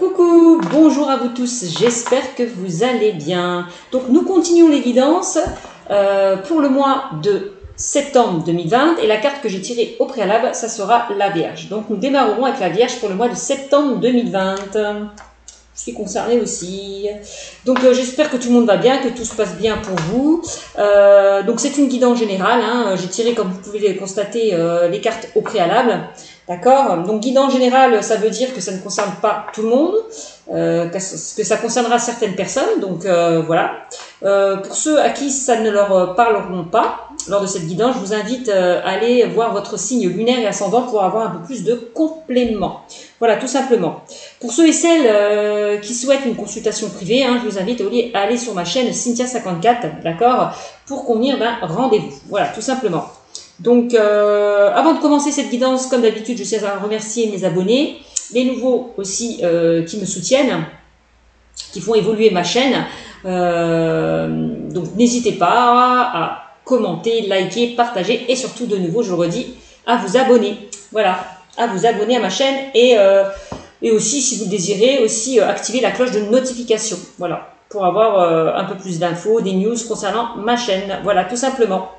Coucou, bonjour à vous tous, j'espère que vous allez bien. Donc nous continuons l'évidence pour le mois de septembre 2020 et la carte que j'ai tirée au préalable, ça sera la Vierge. Donc nous démarrerons avec la Vierge pour le mois de septembre 2020. Je suis concernée aussi. Donc j'espère que tout le monde va bien, que tout se passe bien pour vous. Donc c'est une guidance générale, hein. J'ai tiré, comme vous pouvez le constater, les cartes au préalable. D'accord? Donc guidance générale, ça veut dire que ça ne concerne pas tout le monde, que ça concernera certaines personnes. Donc voilà. Pour ceux à qui ça ne leur parleront pas, lors de cette guidance, je vous invite à aller voir votre signe lunaire et ascendant pour avoir un peu plus de compléments. Voilà, tout simplement. Pour ceux et celles qui souhaitent une consultation privée, hein, je vous invite à aller sur ma chaîne Cynthia54, d'accord, pour convenir d'un rendez-vous. Voilà, tout simplement. Donc, avant de commencer cette guidance, comme d'habitude, je tiens à remercier mes abonnés, les nouveaux aussi qui me soutiennent, qui font évoluer ma chaîne. Donc, n'hésitez pas à commenter, liker, partager et surtout, de nouveau, je le redis, à vous abonner. Voilà, à vous abonner à ma chaîne et aussi, si vous le désirez, aussi activer la cloche de notification. Voilà, pour avoir un peu plus d'infos, des news concernant ma chaîne. Voilà, tout simplement.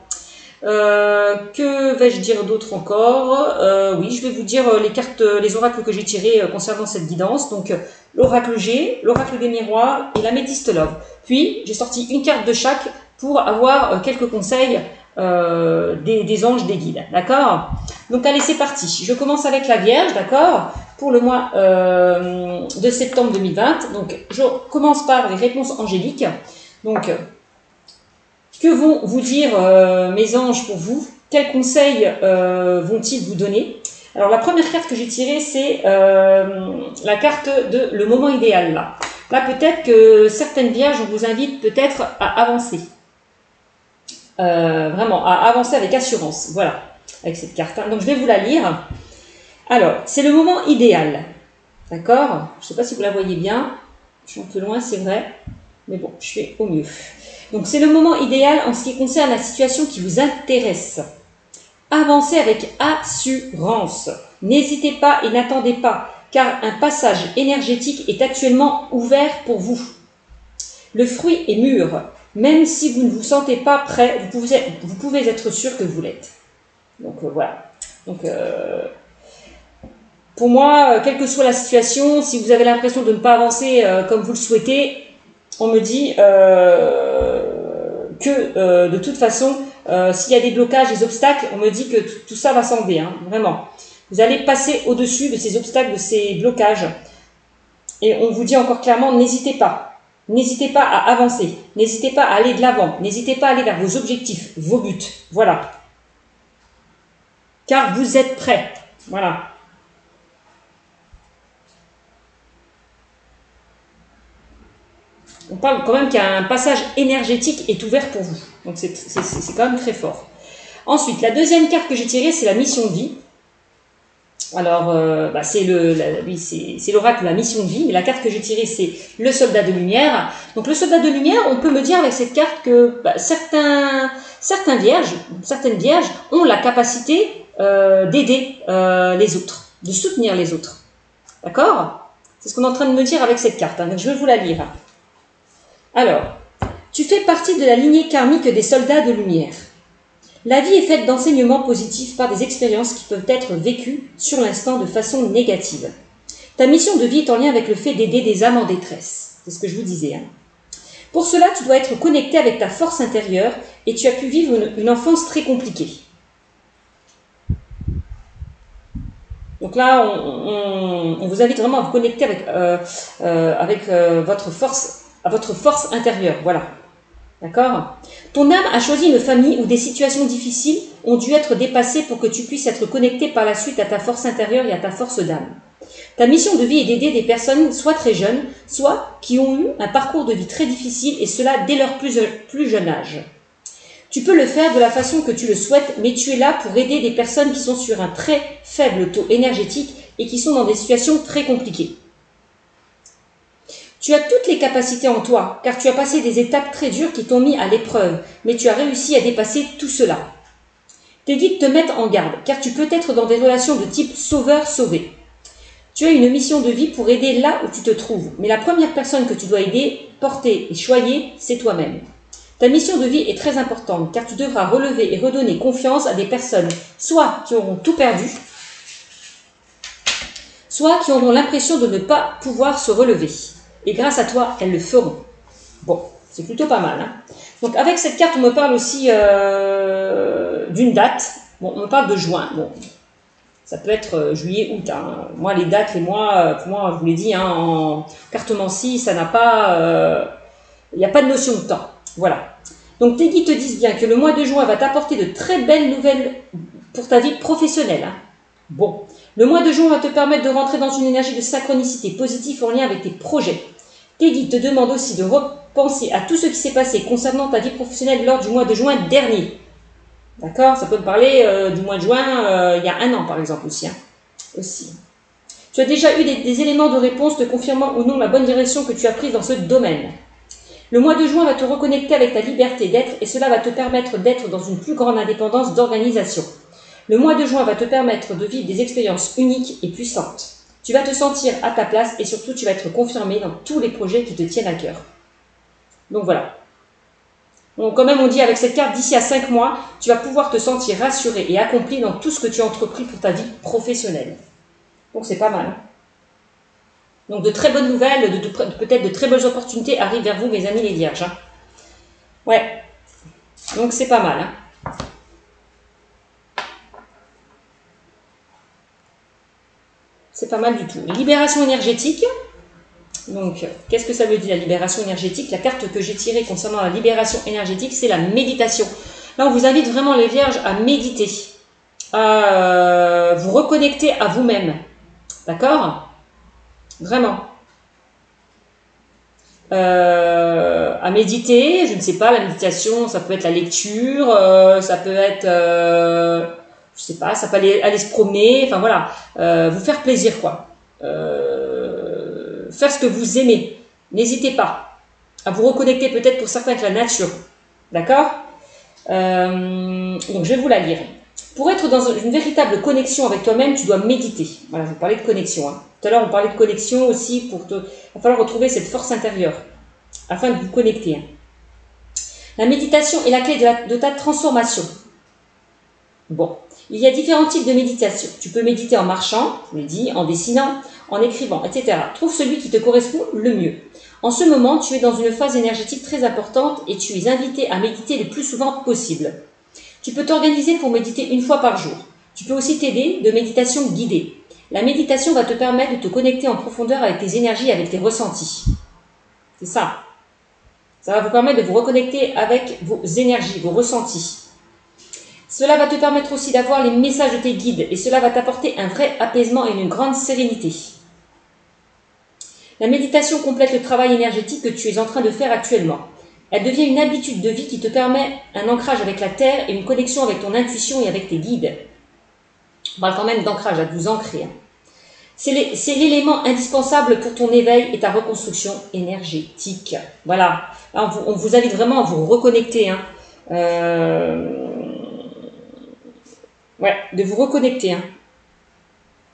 Que vais-je dire d'autre encore? Oui, je vais vous dire les cartes, les oracles que j'ai tirés concernant cette guidance. Donc, l'oracle G, l'oracle des miroirs et l'améthyste love. Puis, j'ai sorti une carte de chaque pour avoir quelques conseils des anges, des guides. D'accord? Donc, allez, c'est parti. Je commence avec la Vierge, d'accord? Pour le mois de septembre 2020. Donc, je commence par les réponses angéliques. Donc, que vont vous dire mes anges pour vous? Quels conseils vont-ils vous donner? Alors, la première carte que j'ai tirée, c'est la carte de le moment idéal. Là peut-être que certaines vierges, on vous invite peut-être à avancer. Vraiment, à avancer avec assurance. Voilà, avec cette carte. Donc, je vais vous la lire. Alors, c'est le moment idéal. D'accord? Je ne sais pas si vous la voyez bien. Je suis un peu loin, c'est vrai. Mais bon, je fais au mieux. Donc, c'est le moment idéal en ce qui concerne la situation qui vous intéresse. Avancez avec assurance. N'hésitez pas et n'attendez pas, car un passage énergétique est actuellement ouvert pour vous. Le fruit est mûr. Même si vous ne vous sentez pas prêt, vous pouvez être sûr que vous l'êtes. Donc, voilà. Donc, pour moi, quelle que soit la situation, si vous avez l'impression de ne pas avancer comme vous le souhaitez, on me dit que de toute façon, s'il y a des blocages, des obstacles, on me dit que tout ça va s'enlever, hein, vraiment. Vous allez passer au-dessus de ces obstacles, de ces blocages. Et on vous dit encore clairement, n'hésitez pas. N'hésitez pas à avancer. N'hésitez pas à aller de l'avant. N'hésitez pas à aller vers vos objectifs, vos buts. Voilà. Car vous êtes prêts. Voilà. On parle quand même qu'un passage énergétique est ouvert pour vous. Donc c'est quand même très fort. Ensuite, la deuxième carte que j'ai tirée, c'est la mission de vie. Alors, c'est l'oracle de la mission de vie. Mais la carte que j'ai tirée, c'est le soldat de lumière. Donc le soldat de lumière, on peut me dire avec cette carte que certaines vierges ont la capacité d'aider les autres, de soutenir les autres. D'accord? C'est ce qu'on est en train de me dire avec cette carte. Hein. Donc je vais vous la lire. Alors, tu fais partie de la lignée karmique des soldats de lumière. La vie est faite d'enseignements positifs par des expériences qui peuvent être vécues sur l'instant de façon négative. Ta mission de vie est en lien avec le fait d'aider des âmes en détresse. C'est ce que je vous disais. Hein. Pour cela, tu dois être connecté avec ta force intérieure et tu as pu vivre une enfance très compliquée. Donc là, on vous invite vraiment à vous connecter avec votre force intérieure, voilà. D'accord? Ton âme a choisi une famille où des situations difficiles ont dû être dépassées pour que tu puisses être connecté par la suite à ta force intérieure et à ta force d'âme. Ta mission de vie est d'aider des personnes soit très jeunes, soit qui ont eu un parcours de vie très difficile et cela dès leur plus jeune âge. Tu peux le faire de la façon que tu le souhaites, mais tu es là pour aider des personnes qui sont sur un très faible taux énergétique et qui sont dans des situations très compliquées. Tu as toutes les capacités en toi, car tu as passé des étapes très dures qui t'ont mis à l'épreuve, mais tu as réussi à dépasser tout cela. Tes guides te mettent en garde, car tu peux être dans des relations de type sauveur-sauvé. Tu as une mission de vie pour aider là où tu te trouves. Mais la première personne que tu dois aider, porter et choyer, c'est toi-même. Ta mission de vie est très importante car tu devras relever et redonner confiance à des personnes, soit qui auront tout perdu, soit qui auront l'impression de ne pas pouvoir se relever. Et grâce à toi, elles le feront. Bon, c'est plutôt pas mal. Hein. Donc avec cette carte, on me parle aussi d'une date. Bon, on me parle de juin. Bon, ça peut être juillet, août. Hein. Moi, les dates, les mois, pour moi, je vous l'ai dit, hein, en cartomancie, ça n'a pas... il n'y a pas de notion de temps. Voilà. Donc tes guides te disent bien que le mois de juin va t'apporter de très belles nouvelles pour ta vie professionnelle. Hein. Bon, le mois de juin va te permettre de rentrer dans une énergie de synchronicité positive en lien avec tes projets. Tes guides te demandent aussi de repenser à tout ce qui s'est passé concernant ta vie professionnelle lors du mois de juin dernier. D'accord? Ça peut me parler du mois de juin il y a un an par exemple aussi. Hein. Aussi. Tu as déjà eu des éléments de réponse te confirmant ou non la bonne direction que tu as prise dans ce domaine. Le mois de juin va te reconnecter avec ta liberté d'être et cela va te permettre d'être dans une plus grande indépendance d'organisation. Le mois de juin va te permettre de vivre des expériences uniques et puissantes. Tu vas te sentir à ta place et surtout tu vas être confirmé dans tous les projets qui te tiennent à cœur. Donc voilà. Donc quand même on dit avec cette carte, d'ici à 5 mois, tu vas pouvoir te sentir rassuré et accompli dans tout ce que tu as entrepris pour ta vie professionnelle. Donc c'est pas mal. Hein. Donc de très bonnes nouvelles, peut-être de très bonnes opportunités arrivent vers vous, mes amis les vierges. Hein. Ouais, donc c'est pas mal. Hein. C'est pas mal du tout. Libération énergétique. Donc, qu'est-ce que ça veut dire la libération énergétique? La carte que j'ai tirée concernant la libération énergétique, c'est la méditation. Là, on vous invite vraiment les vierges à méditer, à vous reconnecter à vous-même. D'accord? Vraiment. À méditer, je ne sais pas, la méditation, ça peut être la lecture, ça peut être, je sais pas, ça peut aller se promener, enfin voilà, vous faire plaisir quoi. Faire ce que vous aimez. N'hésitez pas à vous reconnecter peut-être pour certains avec la nature. D'accord? Donc je vais vous la lire. Pour être dans une véritable connexion avec toi-même, tu dois méditer. Voilà, je vous parlais de connexion. Hein. Tout à l'heure, on parlait de connexion aussi. Il va falloir retrouver cette force intérieure afin de vous connecter. Hein. La méditation est la clé de ta transformation. Bon, il y a différents types de méditation. Tu peux méditer en marchant, je vous l'ai dit, en dessinant, en écrivant, etc. Trouve celui qui te correspond le mieux. En ce moment, tu es dans une phase énergétique très importante et tu es invité à méditer le plus souvent possible. Tu peux t'organiser pour méditer une fois par jour. Tu peux aussi t'aider de méditation guidée. La méditation va te permettre de te connecter en profondeur avec tes énergies et avec tes ressentis. C'est ça. Ça va vous permettre de vous reconnecter avec vos énergies, vos ressentis. Cela va te permettre aussi d'avoir les messages de tes guides et cela va t'apporter un vrai apaisement et une grande sérénité. La méditation complète le travail énergétique que tu es en train de faire actuellement. Elle devient une habitude de vie qui te permet un ancrage avec la terre et une connexion avec ton intuition et avec tes guides. On parle quand même d'ancrage, à vous ancrer. C'est l'élément indispensable pour ton éveil et ta reconstruction énergétique. Voilà, là, on vous invite vraiment à vous reconnecter. Hein. Ouais, de vous reconnecter. Hein.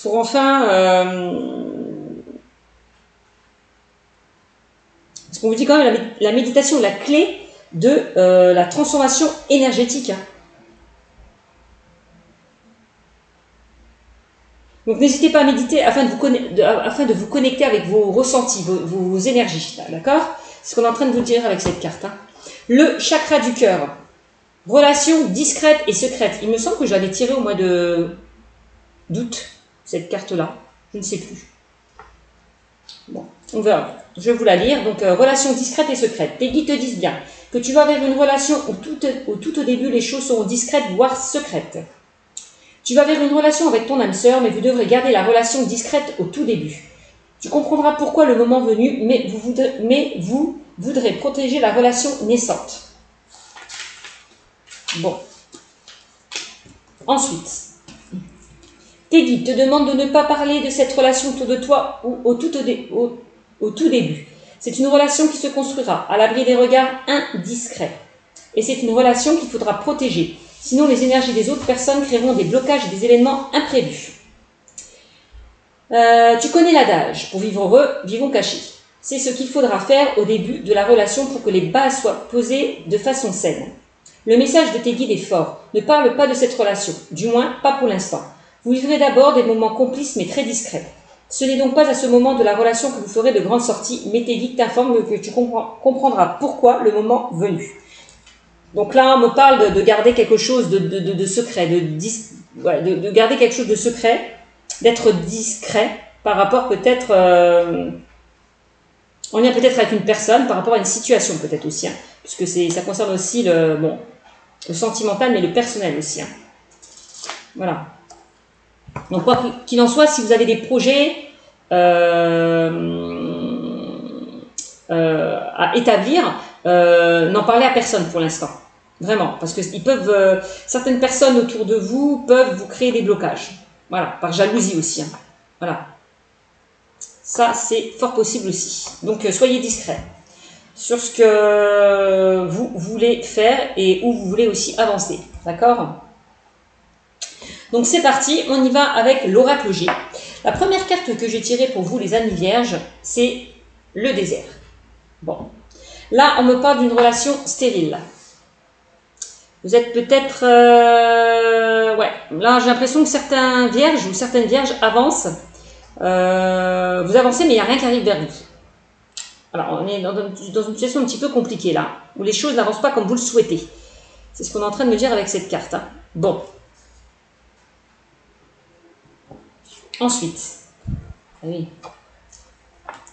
Pour enfin... parce qu'on vous dit quand même la méditation est la clé de la transformation énergétique. Hein. Donc n'hésitez pas à méditer afin de vous connecter avec vos ressentis, vos énergies. D'accord? C'est ce qu'on est en train de vous dire avec cette carte. Hein. Le chakra du cœur. Relation discrète et secrète. Il me semble que je l'avais tiré au mois d'août, cette carte-là. Je ne sais plus. Bon, on verra. Je vais vous la lire. Donc, relation discrète et secrète. Tes guides te disent bien que tu vas vers une relation où tout au début, les choses seront discrètes, voire secrètes. Tu vas vers une relation avec ton âme sœur, mais vous devrez garder la relation discrète au tout début. Tu comprendras pourquoi le moment venu, mais vous voudrez protéger la relation naissante. Bon. Ensuite, tes guides te demandent de ne pas parler de cette relation autour de toi ou au tout début. C'est une relation qui se construira à l'abri des regards indiscrets. Et c'est une relation qu'il faudra protéger. Sinon, les énergies des autres personnes créeront des blocages et des événements imprévus. Tu connais l'adage, pour vivre heureux, vivons cachés. C'est ce qu'il faudra faire au début de la relation pour que les bases soient posées de façon saine. Le message de tes guides est fort. Ne parle pas de cette relation, du moins pas pour l'instant. Vous vivrez d'abord des moments complices mais très discrets. Ce n'est donc pas à ce moment de la relation que vous ferez de grandes sorties, mais tes guides t'informent que tu comprendras pourquoi le moment venu. Donc là, on me parle de garder quelque chose de secret, de garder quelque chose de secret, d'être discret par rapport peut-être, en lien peut-être avec une personne, par rapport à une situation peut-être aussi, hein, puisque ça concerne aussi le sentimental, mais le personnel aussi. Hein. Voilà. Donc quoi qu'il en soit, si vous avez des projets à établir, n'en parlez à personne pour l'instant. Vraiment, parce que certaines personnes autour de vous peuvent vous créer des blocages. Voilà, par jalousie aussi. Hein. Voilà. Ça, c'est fort possible aussi. Donc, soyez discret sur ce que vous voulez faire et où vous voulez aussi avancer. D'accord ? Donc, c'est parti. On y va avec l'oracle G. La première carte que j'ai tirée pour vous, les amis vierges, c'est le désert. Bon. Là, on me parle d'une relation stérile. Vous êtes peut-être... ouais, là, j'ai l'impression que certains vierges ou certaines vierges avancent. Vous avancez, mais il n'y a rien qui arrive vers vous. Alors, on est dans une situation un petit peu compliquée, là, où les choses n'avancent pas comme vous le souhaitez. C'est ce qu'on est en train de me dire avec cette carte. Hein. Bon. Ensuite. Ah oui.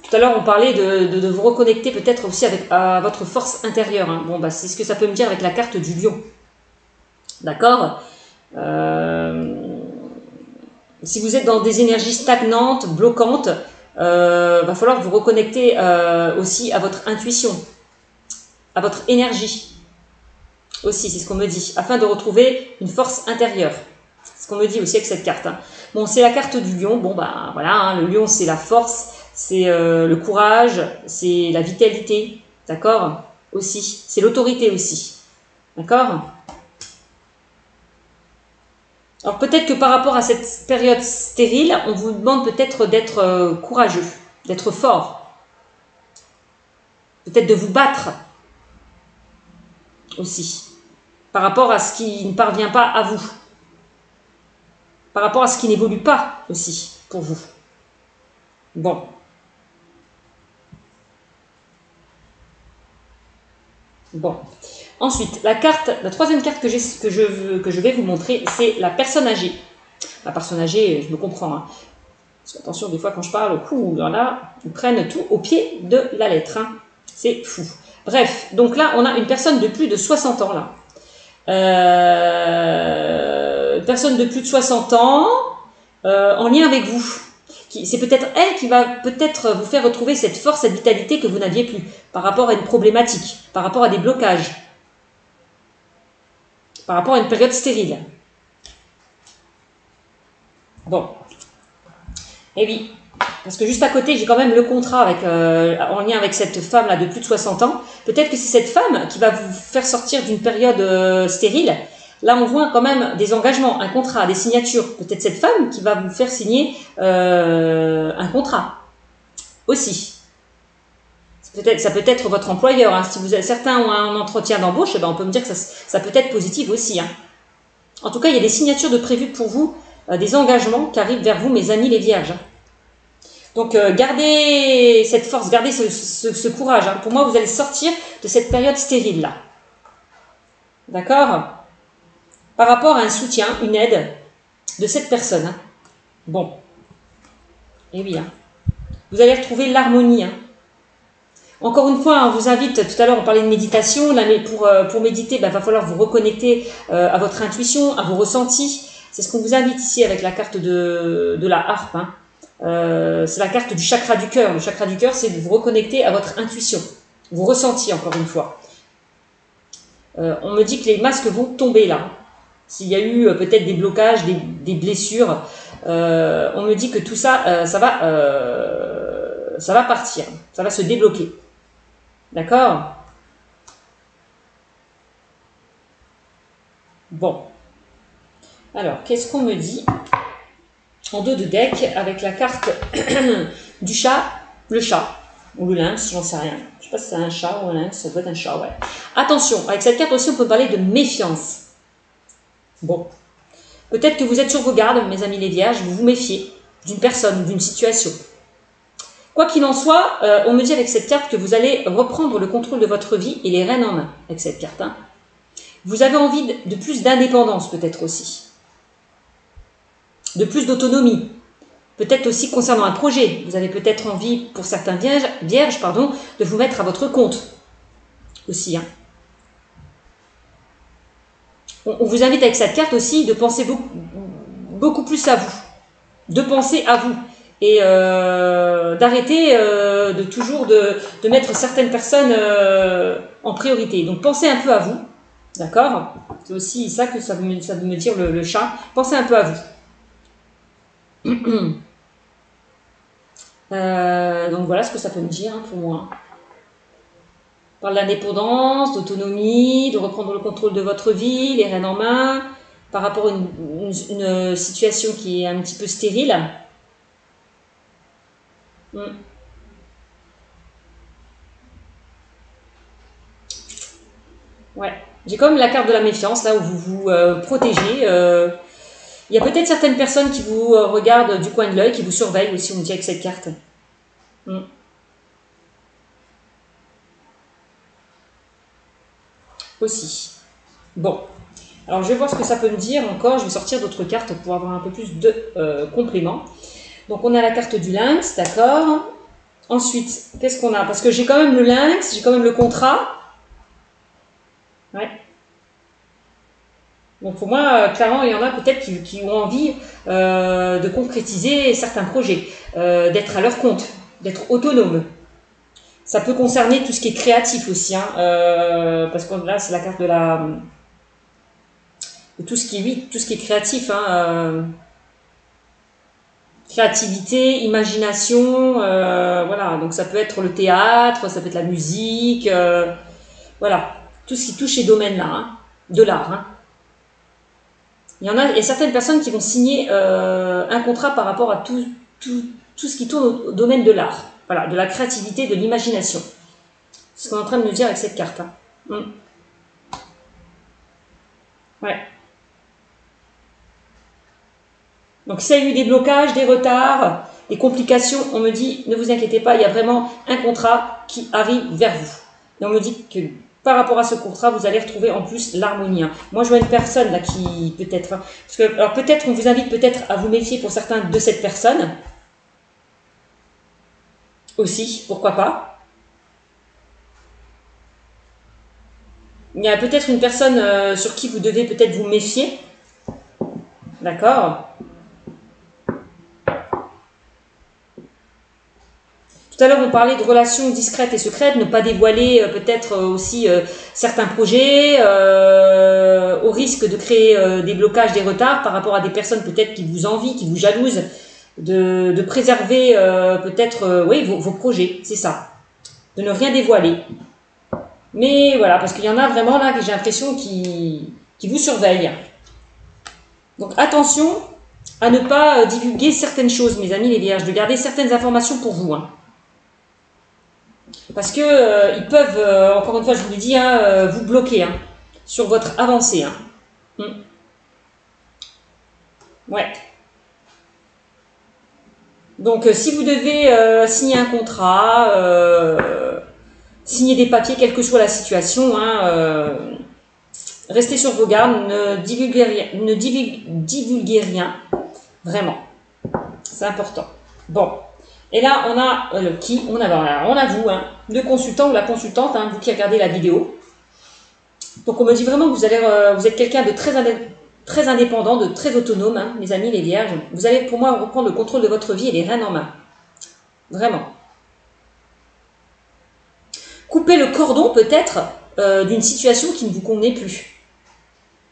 Tout à l'heure, on parlait de vous reconnecter peut-être aussi à votre force intérieure. Hein. Bon, bah, c'est ce que ça peut me dire avec la carte du lion. D'accord ? Si vous êtes dans des énergies stagnantes, bloquantes, va falloir vous reconnecter aussi à votre intuition, à votre énergie. Aussi, c'est ce qu'on me dit, afin de retrouver une force intérieure. C'est ce qu'on me dit aussi avec cette carte. Hein. Bon, c'est la carte du lion. Bon, bah voilà, hein, le lion, c'est la force, c'est le courage, c'est la vitalité. D'accord ? Aussi, c'est l'autorité aussi. D'accord ? Alors peut-être que par rapport à cette période stérile, on vous demande peut-être d'être courageux, d'être fort, peut-être de vous battre aussi, par rapport à ce qui ne parvient pas à vous, par rapport à ce qui n'évolue pas aussi pour vous. Bon. Bon. Ensuite, la troisième carte que je vais vous montrer, c'est la personne âgée. La personne âgée, je me comprends. Hein. Parce que, attention, des fois, quand je parle, ils prennent tout au pied de la lettre. Hein. C'est fou. Bref, donc là, on a une personne de plus de 60 ans, là. Personne de plus de 60 ans, en lien avec vous. C'est peut-être elle qui va peut-être vous faire retrouver cette force, cette vitalité que vous n'aviez plus, par rapport à une problématique, par rapport à des blocages, par rapport à une période stérile. Bon. Et oui, parce que juste à côté, j'ai quand même le contrat en lien avec cette femme-là de plus de 60 ans. Peut-être que c'est cette femme qui va vous faire sortir d'une période stérile. Là, on voit quand même des engagements, un contrat, des signatures. Peut-être cette femme qui va vous faire signer un contrat aussi. Ça peut être votre employeur. Hein. Si certains ont un entretien d'embauche, eh ben on peut me dire que ça peut être positif aussi. Hein. En tout cas, il y a des signatures de prévues pour vous, des engagements qui arrivent vers vous, mes amis les vierges. Donc, gardez cette force, gardez ce courage. Hein. Pour moi, vous allez sortir de cette période stérile-là. D'accord ? Par rapport à un soutien, une aide de cette personne. Hein. Bon. Et oui. Hein. Vous allez retrouver l'harmonie. Hein. Encore une fois, on vous invite, tout à l'heure on parlait de méditation, là, mais pour méditer, il va falloir vous reconnecter à votre intuition, à vos ressentis. C'est ce qu'on vous invite ici avec la carte de la harpe. Hein. C'est la carte du chakra du cœur. Le chakra du cœur, c'est de vous reconnecter à votre intuition, vos ressentis, encore une fois. On me dit que les masques vont tomber là. S'il y a eu peut-être des blocages, des blessures, on me dit que tout ça, ça va partir, ça va se débloquer. D'accord ? Bon. Alors, qu'est-ce qu'on me dit ? en dos de deck avec la carte du chat, le chat, ou le lynx, j'en sais rien. Je sais pas si c'est un chat ou un lynx, ça doit être un chat, ouais. Attention, avec cette carte aussi, on peut parler de méfiance. Bon, peut-être que vous êtes sur vos gardes, mes amis les vierges, vous vous méfiez d'une personne, d'une situation. Quoi qu'il en soit, on me dit avec cette carte que vous allez reprendre le contrôle de votre vie et les rênes en main avec cette carte. Hein. Vous avez envie de plus d'indépendance peut-être aussi, de plus d'autonomie. Peut-être aussi concernant un projet. Vous avez peut-être envie, pour certains vierges, pardon, de vous mettre à votre compte aussi. Hein. On vous invite avec cette carte aussi de penser beaucoup plus à vous, de penser à vous. Et d'arrêter de toujours de mettre certaines personnes en priorité. Donc pensez un peu à vous, d'accord? C'est aussi ça que ça veut me dire le chat. Pensez un peu à vous. Donc voilà ce que ça peut me dire hein, pour moi. On parle d'indépendance, d'autonomie, de reprendre le contrôle de votre vie, les rênes en main, par rapport à une situation qui est un petit peu stérile. Ouais, j'ai quand même la carte de la méfiance, là où vous vous protégez. Il y a peut-être certaines personnes qui vous regardent du coin de l'œil, qui vous surveillent aussi, on me dit avec cette carte. Aussi. Bon, alors je vais voir ce que ça peut me dire encore. Je vais sortir d'autres cartes pour avoir un peu plus de compléments. Donc on a la carte du lynx, d'accord. Ensuite, qu'est-ce qu'on a? Parce que j'ai quand même le lynx, j'ai quand même le contrat. Ouais. Donc pour moi, clairement, il y en a peut-être qui ont envie de concrétiser certains projets, d'être à leur compte, d'être autonome. Ça peut concerner tout ce qui est créatif aussi, hein, parce que là, c'est la carte de tout ce qui est, oui, tout ce qui est créatif. Hein, créativité, imagination, voilà. Donc ça peut être le théâtre, ça peut être la musique, voilà. Tout ce qui touche ces domaines-là, hein, de l'art. Hein. Il y a certaines personnes qui vont signer un contrat par rapport à tout ce qui tourne au domaine de l'art, voilà, de la créativité, de l'imagination. C'est ce qu'on est en train de nous dire avec cette carte. Hein. Ouais. Donc, s'il y a eu des blocages, des retards, des complications, on me dit, ne vous inquiétez pas, il y a vraiment un contrat qui arrive vers vous. Et on me dit que par rapport à ce contrat, vous allez retrouver en plus l'harmonie. Hein. Moi, je vois une personne là qui peut-être... Hein, parce que, alors peut-être, on vous invite peut-être à vous méfier pour certains de cette personne. Aussi, pourquoi pas. Il y a peut-être une personne sur qui vous devez peut-être vous méfier. D'accord ? Tout à l'heure, on parlait de relations discrètes et secrètes, ne pas dévoiler peut-être aussi certains projets, au risque de créer des blocages, des retards par rapport à des personnes peut-être qui vous envient, qui vous jalousent, de préserver peut-être oui, vos projets, c'est ça, de ne rien dévoiler. Mais voilà, parce qu'il y en a vraiment là que j'ai l'impression qui vous surveillent. Donc attention à ne pas divulguer certaines choses, mes amis les vierges, de garder certaines informations pour vous. Hein. Parce que ils peuvent, encore une fois, je vous l'ai dit, hein, vous bloquer hein, sur votre avancée. Hein. Ouais. Donc, si vous devez signer un contrat, signer des papiers, quelle que soit la situation, hein, restez sur vos gardes, ne divulguez rien, vraiment. C'est important. Bon. Et là, on a le qui, on a vous, hein, le consultant ou la consultante, hein, vous qui regardez la vidéo. Donc, on me dit vraiment que vous êtes quelqu'un de très indépendant, de très autonome, hein, mes amis les vierges. Vous allez, pour moi, reprendre le contrôle de votre vie et les rênes en main. Vraiment. Couper le cordon, peut-être, d'une situation qui ne vous convenait plus.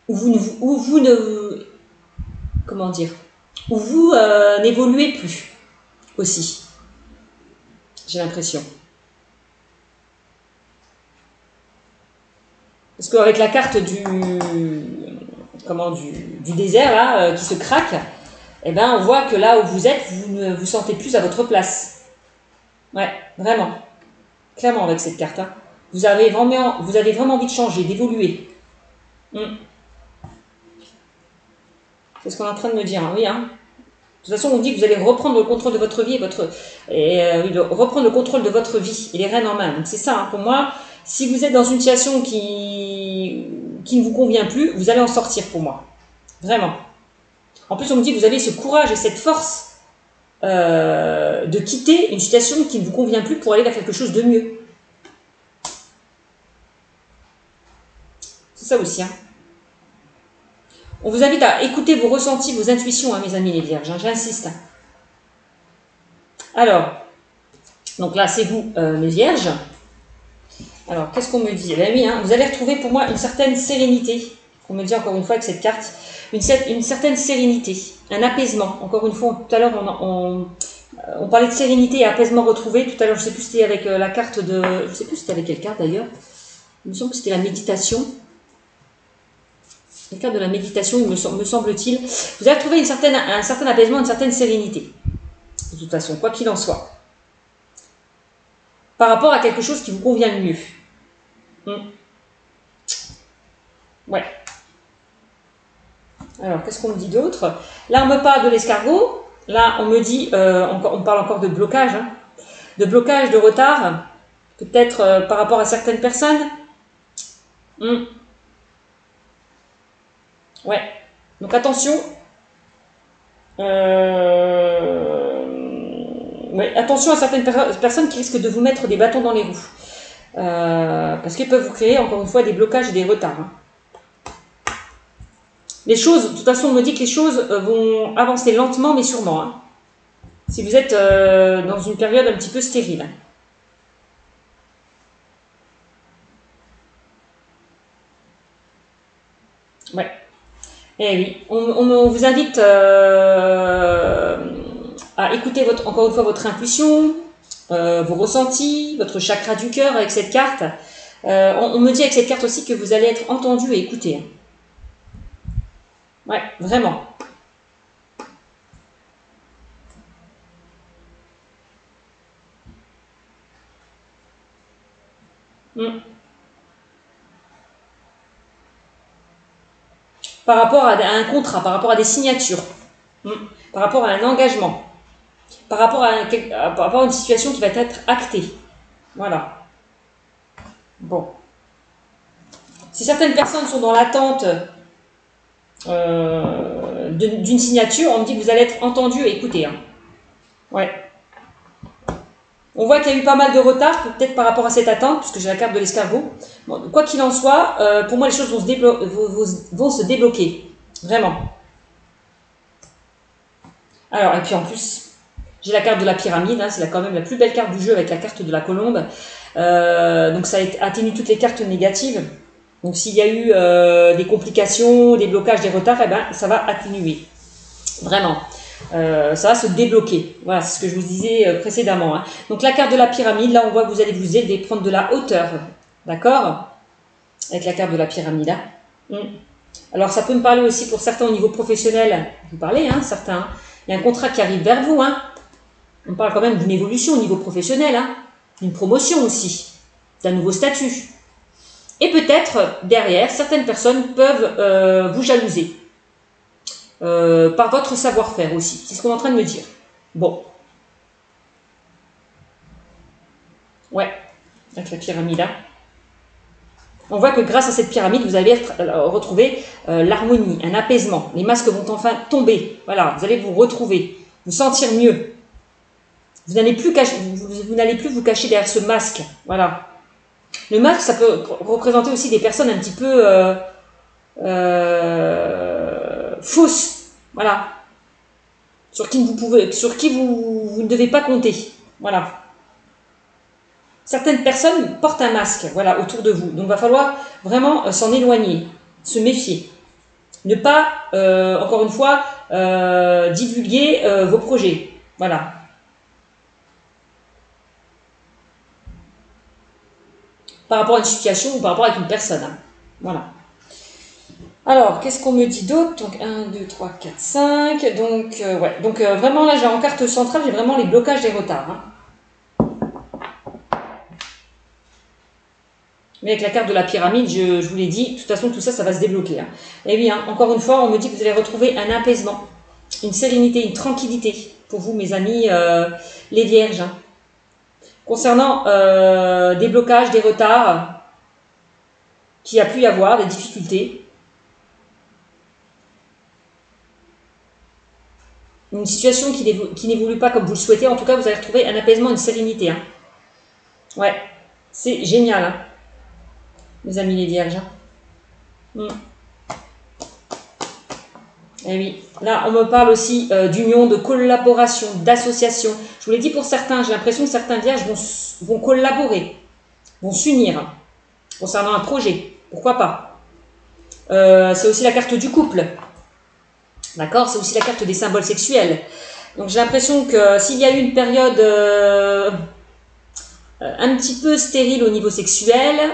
Où vous n'évoluez plus, aussi. J'ai l'impression. Parce qu'avec la carte du désert là, qui se craque, eh ben, on voit que là où vous êtes, vous ne vous sentez plus à votre place. Ouais, vraiment. Clairement avec cette carte. Hein. Vous avez vraiment envie de changer, d'évoluer. C'est ce qu'on est en train de me dire, hein, oui. Hein. De toute façon, on dit que vous allez reprendre le contrôle de votre vie reprendre le contrôle de votre vie et les rênes en main. Donc c'est ça, hein, pour moi. Si vous êtes dans une situation qui ne vous convient plus, vous allez en sortir pour moi. Vraiment. En plus, on me dit que vous avez ce courage et cette force de quitter une situation qui ne vous convient plus pour aller vers quelque chose de mieux. C'est ça aussi. Hein. On vous invite à écouter vos ressentis, vos intuitions, hein, mes amis les vierges. Hein, j'insiste. Alors, donc là, c'est vous, les vierges. Alors, qu'est-ce qu'on me dit? Eh bien oui, hein, vous allez retrouver pour moi une certaine sérénité. On me dit encore une fois avec cette carte. Une certaine sérénité, un apaisement. Encore une fois, tout à l'heure, on parlait de sérénité et apaisement retrouvé. Tout à l'heure, je ne sais plus si c'était avec la carte de... Je ne sais plus si c'était avec quelle carte d'ailleurs. Il me semble que c'était la méditation. La carte de la méditation, me semble-t-il. Vous allez retrouver un certain apaisement, une certaine sérénité. De toute façon, quoi qu'il en soit. Par rapport à quelque chose qui vous convient le mieux. Ouais. Alors, qu'est-ce qu'on me dit d'autre? Là, on me parle de l'escargot. Là, on me dit, on parle encore de blocage. Hein. De blocage, de retard. Peut-être par rapport à certaines personnes. Ouais. Donc, attention. Ouais, attention à certaines personnes qui risquent de vous mettre des bâtons dans les roues. Parce qu'ils peuvent vous créer, encore une fois, des blocages et des retards. Hein. Les choses, de toute façon, on me dit que les choses vont avancer lentement, mais sûrement. Hein. Si vous êtes dans une période un petit peu stérile. Ouais. Eh oui, on vous invite à écouter encore une fois votre intuition, vos ressentis, votre chakra du cœur avec cette carte. On me dit avec cette carte aussi que vous allez être entendu et écouté. Ouais, vraiment. Par rapport à un contrat, par rapport à des signatures, par rapport à un engagement, par rapport à une situation qui va être actée. Voilà. Bon. Si certaines personnes sont dans l'attente d'une signature, on me dit que vous allez être entendu et écouté. Hein. Ouais. On voit qu'il y a eu pas mal de retard, peut-être par rapport à cette attente, puisque j'ai la carte de l'escargot. Bon, quoi qu'il en soit, pour moi, les choses vont se débloquer. Vraiment. Alors, et puis en plus, j'ai la carte de la pyramide. Hein, c'est quand même la plus belle carte du jeu avec la carte de la colombe. Donc, ça atténue toutes les cartes négatives. Donc, s'il y a eu des complications, des blocages, des retards, eh ben, ça va atténuer. Vraiment. Ça va se débloquer. Voilà, c'est ce que je vous disais précédemment. Hein. Donc, la carte de la pyramide, là, on voit que vous allez vous aider, prendre de la hauteur. D'accord? Avec la carte de la pyramide. Hein. Alors, ça peut me parler aussi pour certains au niveau professionnel. Vous parlez, hein, certains. Il y a un contrat qui arrive vers vous. Hein. On parle quand même d'une évolution au niveau professionnel. Hein. Une promotion aussi. D'un nouveau statut. Et peut-être, derrière, certaines personnes peuvent vous jalouser. Par votre savoir-faire aussi. C'est ce qu'on est en train de me dire. Bon. Ouais. Avec la pyramide là. On voit que grâce à cette pyramide, vous allez retrouver l'harmonie, un apaisement. Les masques vont enfin tomber. Voilà, vous allez vous retrouver, vous sentir mieux. Vous n'allez plus vous cacher derrière ce masque. Voilà. Le masque, ça peut représenter aussi des personnes un petit peu fausses. Voilà. Sur qui vous ne devez pas compter. Voilà. Certaines personnes portent un masque, voilà, autour de vous. Donc, il va falloir vraiment s'en éloigner, se méfier. Ne pas, encore une fois, divulguer vos projets. Voilà. Par rapport à une situation ou par rapport à une personne. Hein. Voilà. Alors, qu'est-ce qu'on me dit d'autre? Donc, 1, 2, 3, 4, 5. Donc, ouais. Donc, vraiment, là, j'ai en carte centrale, j'ai vraiment les blocages des retards. Hein. Mais avec la carte de la pyramide, je vous l'ai dit, de toute façon, tout ça, ça va se débloquer. Hein. Et oui, hein, encore une fois, on me dit que vous allez retrouver un apaisement, une sérénité, une tranquillité pour vous, mes amis, les vierges. Hein. Concernant des blocages, des retards, qu'il y a pu y avoir, des difficultés, une situation qui n'évolue pas comme vous le souhaitez, en tout cas, vous allez retrouver un apaisement, une sérénité. Hein. Ouais, c'est génial, hein, mes amis les vierges. Hein. Et oui, là, on me parle aussi d'union, de collaboration, d'association. Je vous l'ai dit pour certains, j'ai l'impression que certains vierges vont collaborer, vont s'unir concernant un projet. Pourquoi pas? C'est aussi la carte du couple. D'accord? C'est aussi la carte des symboles sexuels. Donc j'ai l'impression que s'il y a eu une période un petit peu stérile au niveau sexuel,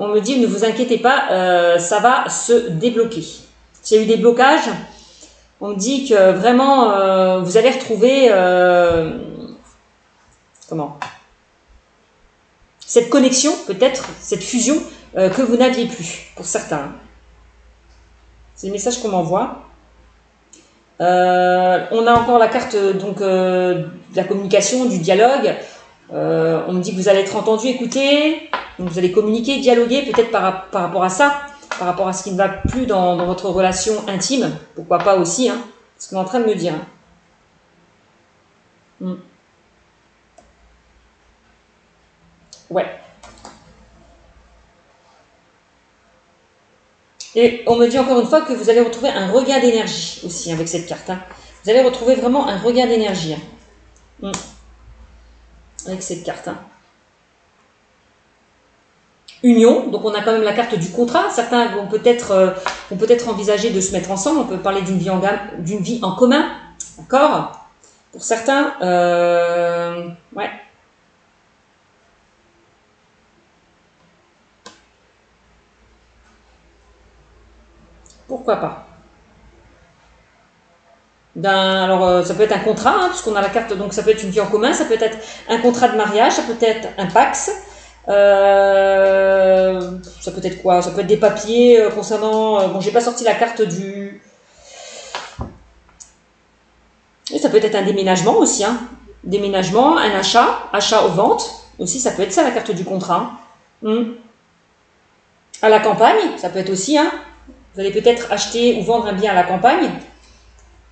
on me dit ne vous inquiétez pas, ça va se débloquer. S'il y a eu des blocages, on me dit que vraiment vous allez retrouver cette connexion, peut-être cette fusion que vous n'aviez plus pour certains. C'est le message qu'on m'envoie. On a encore la carte donc de la communication, du dialogue. On me dit que vous allez être entendu, écouté, donc vous allez communiquer, dialoguer peut-être par rapport à ça, par rapport à ce qui ne va plus dans votre relation intime, pourquoi pas aussi, hein, ce qu'on est en train de me dire. Hein. Ouais. Et on me dit encore une fois que vous allez retrouver un regain d'énergie aussi avec cette carte. Hein. Vous allez retrouver vraiment un regain d'énergie. Hein. Avec cette carte. Hein. Union, donc on a quand même la carte du contrat. Certains vont peut-être envisager de se mettre ensemble. On peut parler d'une vie en commun, d'accord? Pour certains, ouais. Pourquoi pas? Alors, ça peut être un contrat, hein, puisqu'on a la carte, donc ça peut être une vie en commun, ça peut être un contrat de mariage, ça peut être un Pax. Ça peut être quoi? Ça peut être des papiers concernant... bon, j'ai pas sorti la carte du... Et ça peut être un déménagement aussi. Hein. Déménagement, un achat aux ventes. Aussi, ça peut être ça la carte du contrat. À la campagne, ça peut être aussi... Hein. Vous allez peut-être acheter ou vendre un bien à la campagne.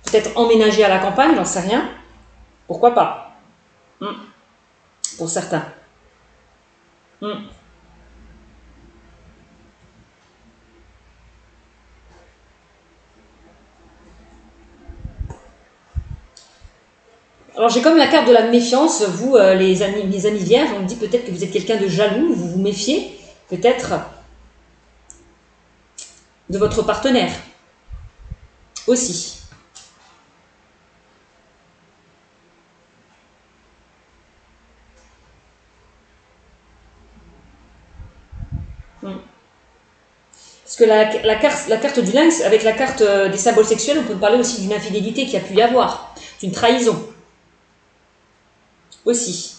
Peut-être emménager à la campagne, j'en sais rien. Pourquoi pas? Pour certains. Alors j'ai comme la carte de la méfiance, vous les amis vierges, on me dit peut-être que vous êtes quelqu'un de jaloux, vous vous méfiez peut-être de votre partenaire aussi. Parce que la carte du lynx, avec la carte des symboles sexuels, on peut parler aussi d'une infidélité qui a pu y avoir, d'une trahison aussi.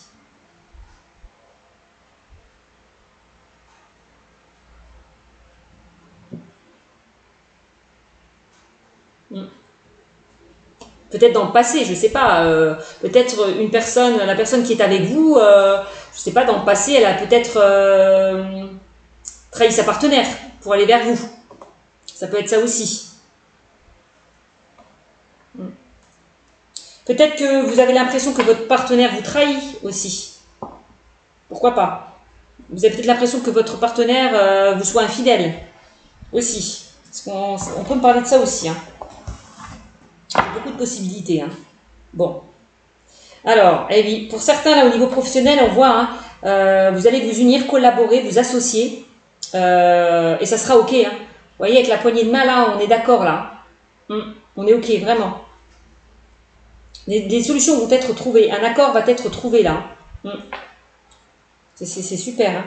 Peut-être dans le passé, je ne sais pas. Peut-être la personne qui est avec vous, je ne sais pas, dans le passé, elle a peut-être trahi sa partenaire pour aller vers vous. Ça peut être ça aussi. Peut-être que vous avez l'impression que votre partenaire vous trahit aussi. Pourquoi pas? Vous avez peut-être l'impression que votre partenaire vous soit infidèle aussi. Parce qu'on peut me parler de ça aussi. Hein. Il y a beaucoup de possibilités. Hein. Bon. Alors, eh oui, pour certains, là, au niveau professionnel, on voit, hein, vous allez vous unir, collaborer, vous associer. Et ça sera OK. Hein. Vous voyez, avec la poignée de main, là, on est d'accord, là. On est OK, vraiment. Des solutions vont être trouvées. Un accord va être trouvé, là. C'est super. Hein.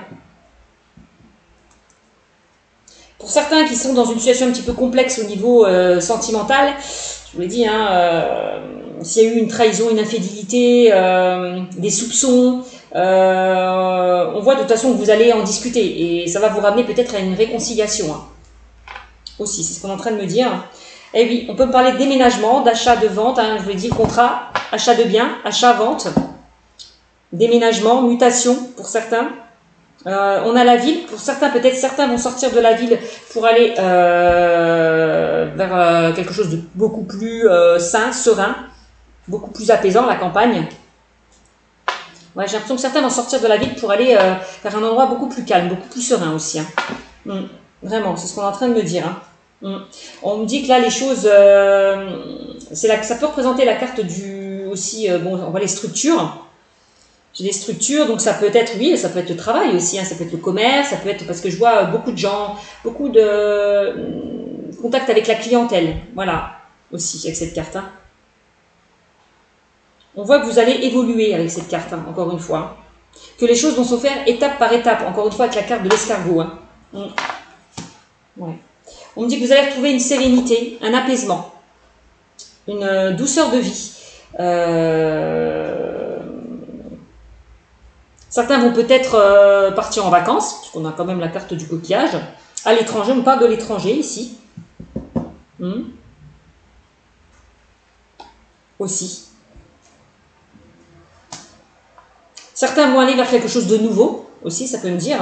Pour certains qui sont dans une situation un petit peu complexe au niveau sentimental, je vous l'ai dit, hein, s'il y a eu une trahison, une infidélité, des soupçons, on voit de toute façon que vous allez en discuter et ça va vous ramener peut-être à une réconciliation. Hein. Aussi, c'est ce qu'on est en train de me dire. Et oui, on peut me parler de déménagement, d'achat, de vente, hein, je vous l'ai dit, contrat, achat de biens, achat, vente, déménagement, mutation pour certains. On a la ville, pour certains, peut-être certains vont sortir de la ville pour aller vers quelque chose de beaucoup plus sain, serein, beaucoup plus apaisant, la campagne. Ouais, j'ai l'impression que certains vont sortir de la ville pour aller vers un endroit beaucoup plus calme, beaucoup plus serein aussi. Hein. Vraiment, c'est ce qu'on est en train de me dire. Hein. On me dit que là, les choses, ça peut représenter la carte du aussi, bon, on voit les structures. J'ai des structures, donc ça peut être, oui, ça peut être le travail aussi, hein, ça peut être le commerce, ça peut être, parce que je vois beaucoup de gens, beaucoup de contact avec la clientèle, voilà, aussi, avec cette carte. Hein. On voit que vous allez évoluer avec cette carte, hein, encore une fois. Que les choses vont se faire étape par étape, encore une fois, avec la carte de l'escargot. Hein. Ouais. On me dit que vous allez retrouver une sérénité, un apaisement, une douceur de vie. Certains vont peut-être partir en vacances, parce qu'on a quand même la carte du coquillage. À l'étranger, on parle de l'étranger ici. Aussi. Certains vont aller vers quelque chose de nouveau, aussi, ça peut me dire.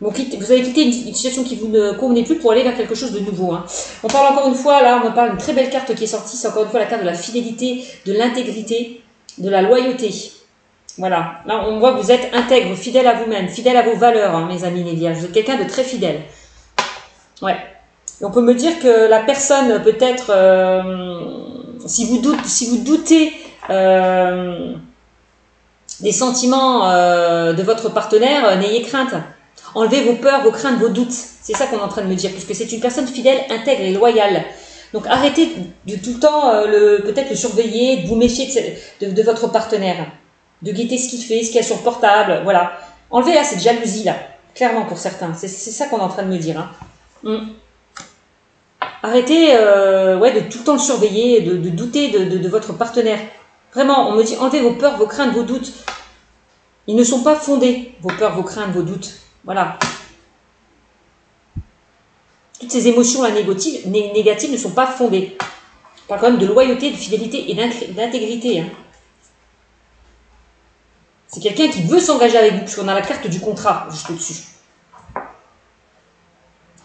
Bon, vous avez quitté une situation qui vous ne convenait plus pour aller vers quelque chose de nouveau. Hein. On parle encore une fois, là, on me parle d'une très belle carte qui est sortie, c'est encore une fois la carte de la fidélité, de l'intégrité, de la loyauté. Voilà, là on voit que vous êtes intègre, fidèle à vous-même, fidèle à vos valeurs, hein, mes amis les vierges. Vous êtes quelqu'un de très fidèle. Ouais. Et on peut me dire que la personne, peut-être, si vous doutez des sentiments de votre partenaire, n'ayez crainte. Enlevez vos peurs, vos craintes, vos doutes. C'est ça qu'on est en train de me dire, puisque c'est une personne fidèle, intègre et loyale. Donc arrêtez de tout le temps peut-être le surveiller, de vous méfier de votre partenaire, de guetter ce qu'il fait, ce qu'il y a sur le portable, voilà. Enlevez là cette jalousie là, clairement pour certains, c'est ça qu'on est en train de me dire. Hein. Arrêtez ouais, de tout le temps le surveiller, de douter de votre partenaire. Vraiment, on me dit enlevez vos peurs, vos craintes, vos doutes. Ils ne sont pas fondés, vos peurs, vos craintes, vos doutes. Voilà. Toutes ces émotions là négatives ne sont pas fondées. On parle quand même de loyauté, de fidélité et d'intégrité. Hein. C'est quelqu'un qui veut s'engager avec vous, puisqu'on a la carte du contrat juste au-dessus.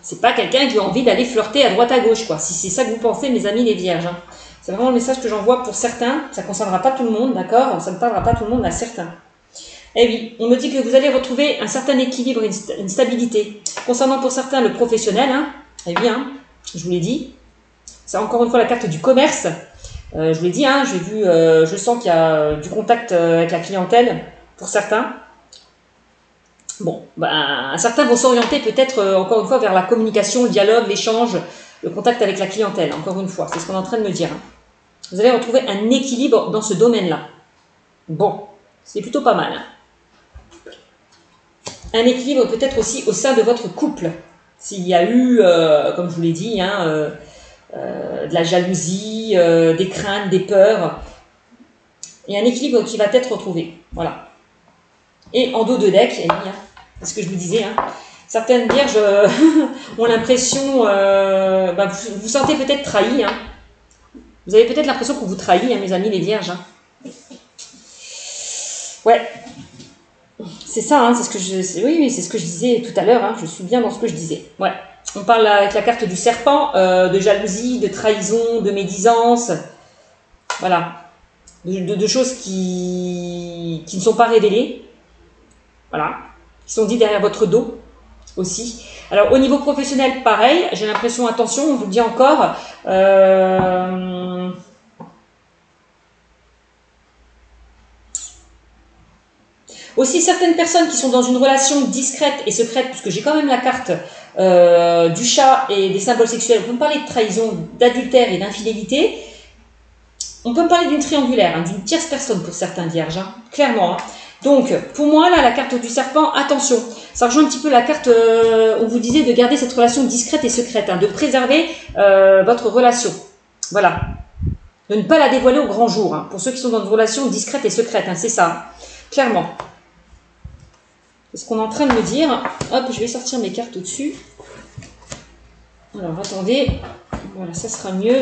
C'est pas quelqu'un qui a envie d'aller flirter à droite à gauche, quoi. Si c'est ça que vous pensez, mes amis les vierges. Hein. C'est vraiment le message que j'envoie pour certains. Ça ne concernera pas tout le monde, d'accord? Ça ne parlera pas tout le monde à certains. Eh oui, on me dit que vous allez retrouver un certain équilibre, une stabilité. Concernant pour certains le professionnel, hein, eh bien, je vous l'ai dit, c'est encore une fois la carte du commerce. Je vous l'ai dit, hein, je sens qu'il y a du contact avec la clientèle pour certains. Bon, ben, certains vont s'orienter peut-être encore une fois vers la communication, le dialogue, l'échange, le contact avec la clientèle, encore une fois, c'est ce qu'on est en train de me dire. Hein. Vous allez retrouver un équilibre dans ce domaine-là. Bon, c'est plutôt pas mal. Hein. Un équilibre peut-être aussi au sein de votre couple. S'il y a eu, comme je vous l'ai dit, hein, de la jalousie, des craintes, des peurs, il y a un équilibre qui va être retrouvé. Voilà. Et en dos de deck, eh bien, c'est ce que je vous disais, hein, certaines vierges ont l'impression, vous vous sentez peut-être trahi. Hein. Vous avez peut-être l'impression qu'on vous trahit, hein, mes amis les vierges. Hein. Ouais. C'est ça, hein, c'est ce que oui, c'est ce que je disais tout à l'heure. Hein, je suis bien dans ce que je disais. Ouais. On parle avec la carte du serpent, de jalousie, de trahison, de médisance. Voilà. De choses qui ne sont pas révélées. Voilà. Qui sont dites derrière votre dos aussi. Alors, au niveau professionnel, pareil. J'ai l'impression, attention, on vous le dit encore. Aussi, certaines personnes qui sont dans une relation discrète et secrète, puisque j'ai quand même la carte du chat et des symboles sexuels, on peut me parler de trahison, d'adultère et d'infidélité. On peut me parler d'une triangulaire, hein, d'une tierce personne pour certains vierges, hein, clairement. Hein. Donc, pour moi, là, la carte du serpent, attention, ça rejoint un petit peu la carte, on vous disait de garder cette relation discrète et secrète, hein, de préserver votre relation. Voilà. De ne pas la dévoiler au grand jour, hein, pour ceux qui sont dans une relation discrète et secrète, hein, c'est ça, clairement. C'est ce qu'on est en train de me dire. Hop, je vais sortir mes cartes au-dessus. Alors, attendez. Voilà, ça sera mieux.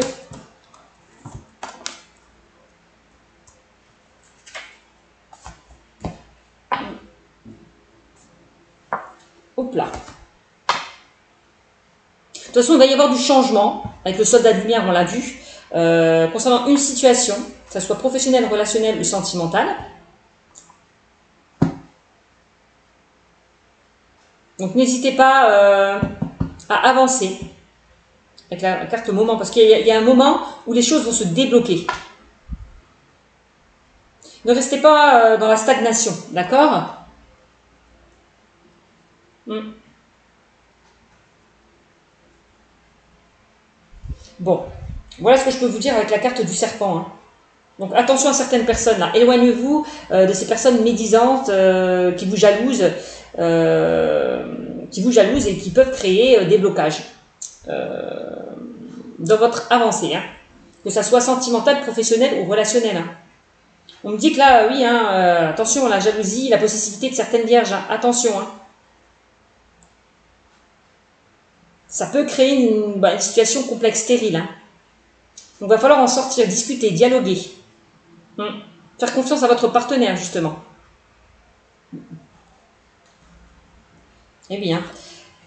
Hop là. De toute façon, il va y avoir du changement. Avec le soldat de lumière, on l'a vu. Concernant une situation, que ce soit professionnelle, relationnelle ou sentimentale. Donc, n'hésitez pas à avancer avec la carte moment, parce qu'il y a un moment où les choses vont se débloquer. Ne restez pas dans la stagnation, d'accord? Bon, voilà ce que je peux vous dire avec la carte du serpent. Hein. Donc attention à certaines personnes là. Éloignez-vous de ces personnes médisantes qui vous jalousent et qui peuvent créer des blocages dans votre avancée. Hein. Que ça soit sentimental, professionnel ou relationnel. Hein. On me dit que là, oui, hein, attention, la jalousie, la possessivité de certaines vierges. Hein. Attention. Hein. Ça peut créer une situation complexe, stérile. Hein. Donc, il va falloir en sortir, discuter, dialoguer. Faire confiance à votre partenaire, justement. Eh bien,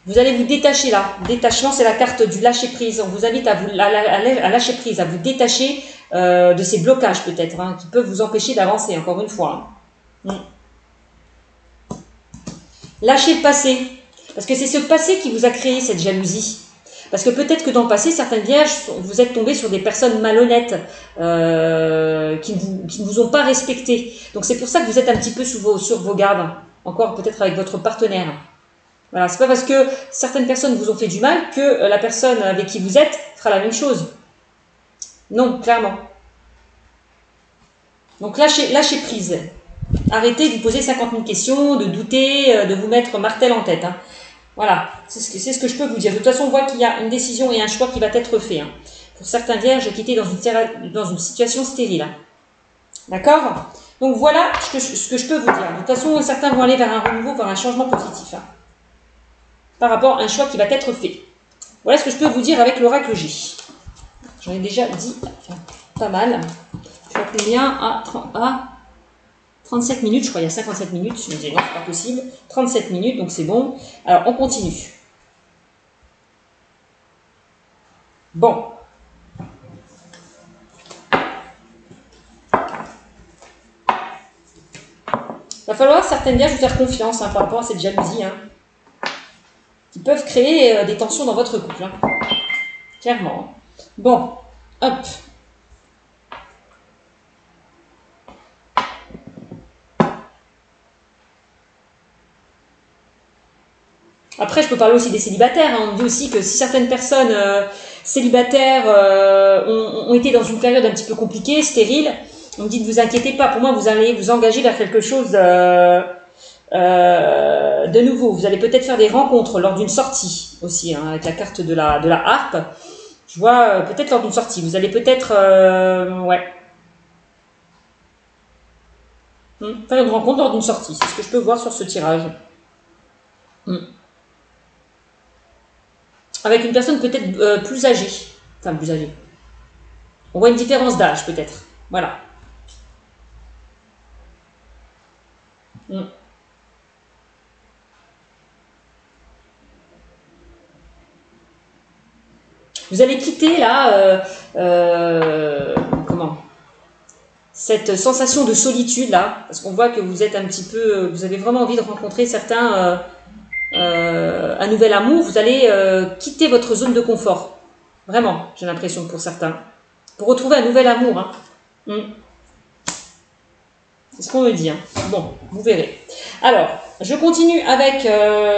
vous allez vous détacher là. Détachement, c'est la carte du lâcher-prise. On vous invite à lâcher prise, à vous détacher de ces blocages, peut-être, hein, qui peuvent vous empêcher d'avancer, encore une fois. Hein. Lâchez le passé. Parce que c'est ce passé qui vous a créé cette jalousie. Parce que peut-être que dans le passé, certaines vierges, vous êtes tombées sur des personnes malhonnêtes qui ne vous ont pas respecté. Donc c'est pour ça que vous êtes un petit peu sur vos gardes. Encore peut-être avec votre partenaire. Voilà, c'est pas parce que certaines personnes vous ont fait du mal que la personne avec qui vous êtes fera la même chose. Non, clairement. Donc lâchez prise. Arrêtez de vous poser 50 000 questions, de douter, de vous mettre martel en tête. Hein. Voilà, c'est ce que je peux vous dire. De toute façon, on voit qu'il y a une décision et un choix qui va être fait. Hein, pour certains vierges qui étaient dans une situation stérile. Hein. D'accord? Donc voilà ce que je peux vous dire. De toute façon, certains vont aller vers un renouveau, vers un changement positif. Hein, par rapport à un choix qui va être fait. Voilà ce que je peux vous dire avec l'oracle J. J'en ai déjà dit pas mal. Je vois combien à 37 minutes, je crois, il y a 57 minutes. Je me disais non, c'est pas possible. 37 minutes, donc c'est bon. Alors, on continue. Bon. Il va falloir certaines vierges vous faire confiance hein, par rapport à cette jalousie. Hein, qui peuvent créer des tensions dans votre couple. Hein. Clairement. Bon. Hop. Après, je peux parler aussi des célibataires. Hein. On dit aussi que si certaines personnes célibataires ont été dans une période un petit peu compliquée, stérile, on me dit ne vous inquiétez pas. Pour moi, vous allez vous engager vers quelque chose de nouveau. Vous allez peut-être faire des rencontres lors d'une sortie aussi, hein, avec la carte de la harpe. Je vois peut-être lors d'une sortie. Vous allez peut-être... faire une rencontre lors d'une sortie. C'est ce que je peux voir sur ce tirage. Avec une personne peut-être plus âgée. Enfin, plus âgée. On voit une différence d'âge, peut-être. Voilà. Vous allez quitter, là, cette sensation de solitude, là, parce qu'on voit que vous êtes un petit peu... Vous avez vraiment envie de rencontrer certains... un nouvel amour, vous allez quitter votre zone de confort. Vraiment, j'ai l'impression pour certains. Pour retrouver un nouvel amour. Hein. C'est ce qu'on me dit. Hein. Bon, vous verrez. Alors, je continue avec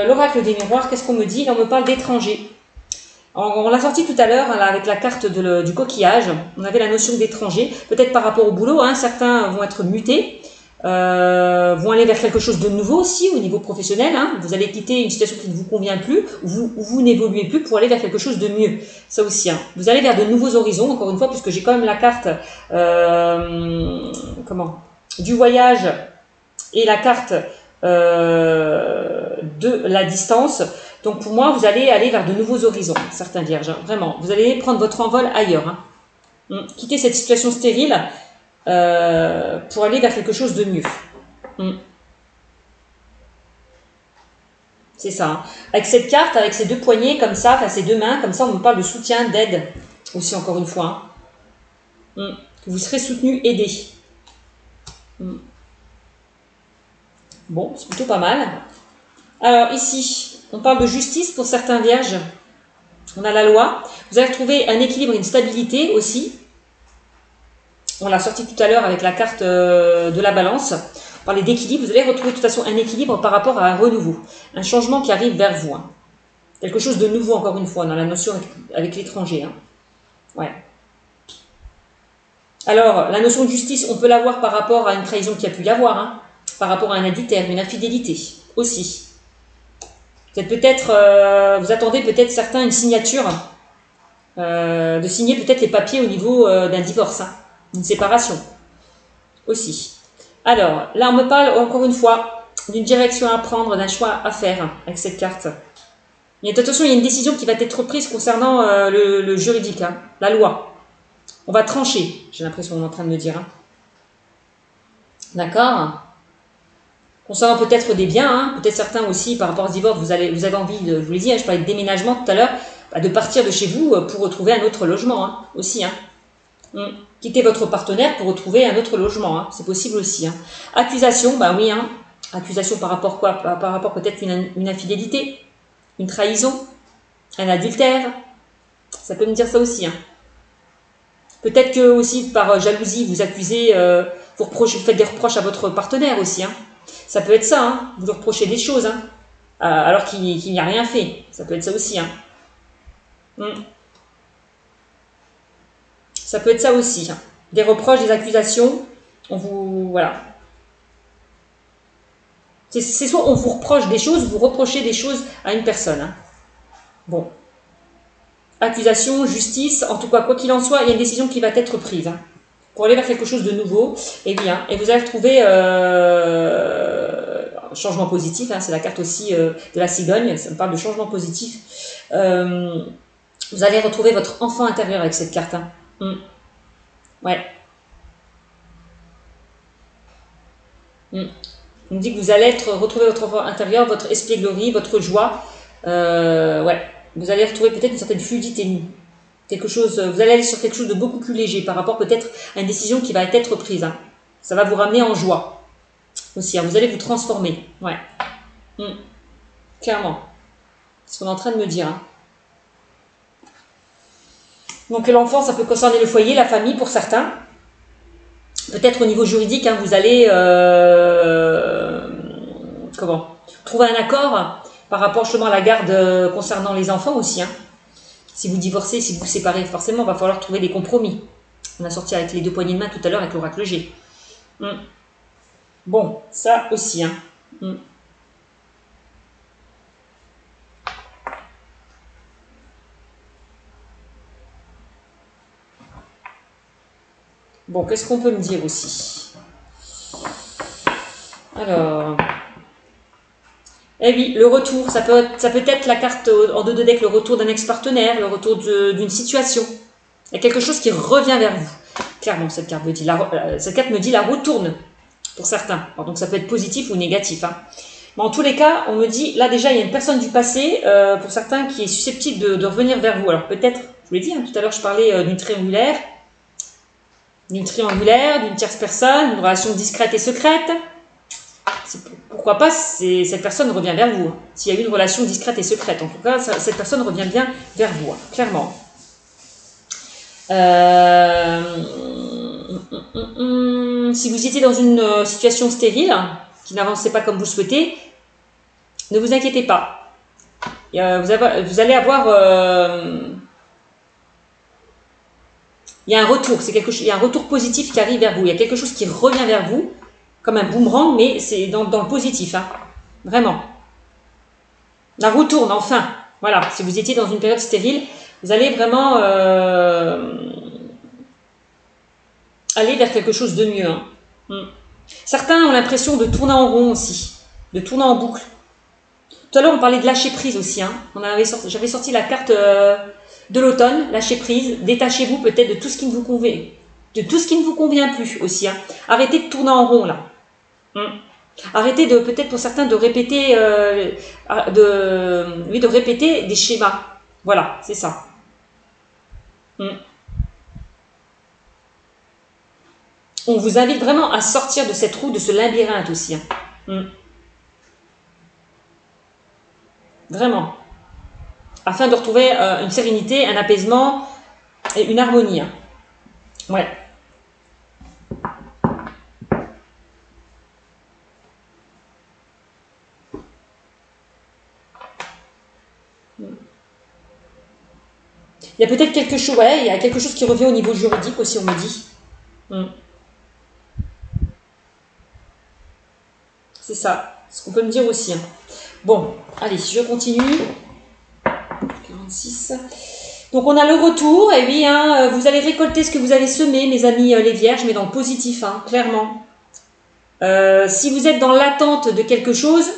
l'oracle des miroirs. Qu'est-ce qu'on me dit? Là, on me parle d'étrangers. On l'a sorti tout à l'heure avec la carte du coquillage. On avait la notion d'étranger. Peut-être par rapport au boulot. Hein, certains vont être mutés. vont aller vers quelque chose de nouveau aussi au niveau professionnel. Hein. Vous allez quitter une situation qui ne vous convient plus, ou vous n'évoluez plus pour aller vers quelque chose de mieux. Ça aussi. Hein. Vous allez vers de nouveaux horizons, encore une fois, puisque j'ai quand même la carte du voyage et la carte de la distance. Donc pour moi, vous allez aller vers de nouveaux horizons, certains vierges. Hein. Vraiment, vous allez prendre votre envol ailleurs. Hein. Quitter cette situation stérile pour aller vers quelque chose de mieux. C'est ça. Hein. Avec cette carte, avec ces deux poignets comme ça, enfin ces deux mains, comme ça, on nous parle de soutien, d'aide aussi, encore une fois. Hein. Que vous serez soutenu, aidé. Bon, c'est plutôt pas mal. Alors ici, on parle de justice pour certains vierges. On a la loi. Vous allez retrouver un équilibre et une stabilité aussi. On l'a sorti tout à l'heure avec la carte de la balance. On parlait d'équilibre. Vous allez retrouver de toute façon un équilibre par rapport à un renouveau. Un changement qui arrive vers vous. Hein. Quelque chose de nouveau, encore une fois, dans la notion avec l'étranger. Hein. Ouais. Alors, la notion de justice, on peut l'avoir par rapport à une trahison qu'il y a pu y avoir. Hein. Par rapport à un adultère, une infidélité aussi. Vous êtes peut-être, vous attendez peut-être certains une signature, de signer peut-être les papiers au niveau d'un divorce, hein, d'une séparation aussi. Alors, là on me parle encore une fois d'une direction à prendre, d'un choix à faire hein, avec cette carte. Mais attention, il y a une décision qui va être prise concernant le juridique, hein, la loi. On va trancher, j'ai l'impression qu'on est en train de me dire. Hein. D'accord ? Concernant peut-être des biens, hein, peut-être certains aussi, par rapport au divorce, vous avez envie, je vous l'ai dit, hein, je parlais de déménagement tout à l'heure, de partir de chez vous pour retrouver un autre logement hein, aussi. Hein. Quitter votre partenaire pour retrouver un autre logement, hein, c'est possible aussi. Hein. Accusation, bah oui, hein. Accusation par rapport quoi? Par rapport peut-être une infidélité, une trahison, un adultère, ça peut me dire ça aussi. Hein. Peut-être que aussi par jalousie, vous accusez, vous faites des reproches à votre partenaire aussi. Hein. Ça peut être ça, hein. Vous lui reprochez des choses, hein. Alors qu'il n'y a rien fait. Ça peut être ça aussi. Hein. Ça peut être ça aussi. Hein. Des reproches, des accusations. Voilà. C'est soit on vous reproche des choses, vous reprochez des choses à une personne. Hein. Bon. Accusation, justice, en tout cas, quoi qu'il en soit, il y a une décision qui va être prise. Hein. Pour aller vers quelque chose de nouveau, et vous allez retrouver changement positif, hein, c'est la carte aussi de la cigogne, ça me parle de changement positif. Vous allez retrouver votre enfant intérieur avec cette carte. Hein. Ouais. On me dit que vous allez retrouver votre enfant intérieur, votre espièglerie, votre joie. Ouais. Vous allez retrouver peut-être une certaine fluidité. Quelque chose, vous allez aller sur quelque chose de beaucoup plus léger par rapport peut-être à une décision qui va être prise. Hein. Ça va vous ramener en joie aussi. Hein. Vous allez vous transformer. Ouais. Clairement. C'est ce qu'on est en train de me dire. Hein. Donc l'enfant, ça peut concerner le foyer, la famille pour certains. Peut-être au niveau juridique, hein, vous allez trouver un accord par rapport justement à la garde concernant les enfants aussi. Hein. Si vous divorcez, si vous vous séparez, forcément, il va falloir trouver des compromis. On a sorti avec les deux poignées de main tout à l'heure avec l'oracle G. Bon, ça aussi. Hein. Bon, qu'est-ce qu'on peut me dire aussi? Alors... Eh oui, le retour, ça peut être la carte en 2 de deck, le retour d'un ex-partenaire, le retour d'une situation. Il y a quelque chose qui revient vers vous. Clairement, cette carte me dit la retourne pour certains. Alors, donc ça peut être positif ou négatif. Hein. Mais en tous les cas, on me dit, là déjà, il y a une personne du passé, pour certains, qui est susceptible de revenir vers vous. Alors peut-être, je vous l'ai dit, hein, tout à l'heure, je parlais d'une triangulaire, d'une tierce personne, d'une relation discrète et secrète. Pourquoi pas, cette personne revient vers vous. Hein. S'il y a eu une relation discrète et secrète, en tout cas, cette personne revient bien vers vous, hein, clairement. Si vous étiez dans une situation stérile, qui n'avançait pas comme vous le souhaitez, ne vous inquiétez pas. Vous allez avoir... il y a un retour, il y a un retour positif qui arrive vers vous. Il y a quelque chose qui revient vers vous. comme un boomerang, mais c'est dans le positif, hein. Vraiment. La roue tourne, enfin. Voilà, si vous étiez dans une période stérile, vous allez vraiment aller vers quelque chose de mieux, hein. Certains ont l'impression de tourner en rond aussi, de tourner en boucle. Tout à l'heure, on parlait de lâcher prise aussi, hein. J'avais sorti la carte de l'automne, lâcher prise, détachez-vous peut-être de tout ce qui ne vous convient, de tout ce qui ne vous convient plus aussi, hein. Arrêtez de tourner en rond là. Arrêtez de, peut-être pour certains, de répéter, de répéter des schémas. Voilà, c'est ça. On vous invite vraiment à sortir de cette roue, de ce labyrinthe aussi, hein. Vraiment. Afin de retrouver une sérénité, un apaisement et une harmonie, hein. Ouais. Il y a peut-être quelque chose, ouais, il y a quelque chose qui revient au niveau juridique aussi, on me dit. C'est ça, ce qu'on peut me dire aussi, hein. Bon, allez, je continue. 46. Donc on a le retour, et oui, hein, vous allez récolter ce que vous avez semé, mes amis les vierges, mais dans le positif, hein, clairement. Si vous êtes dans l'attente de quelque chose,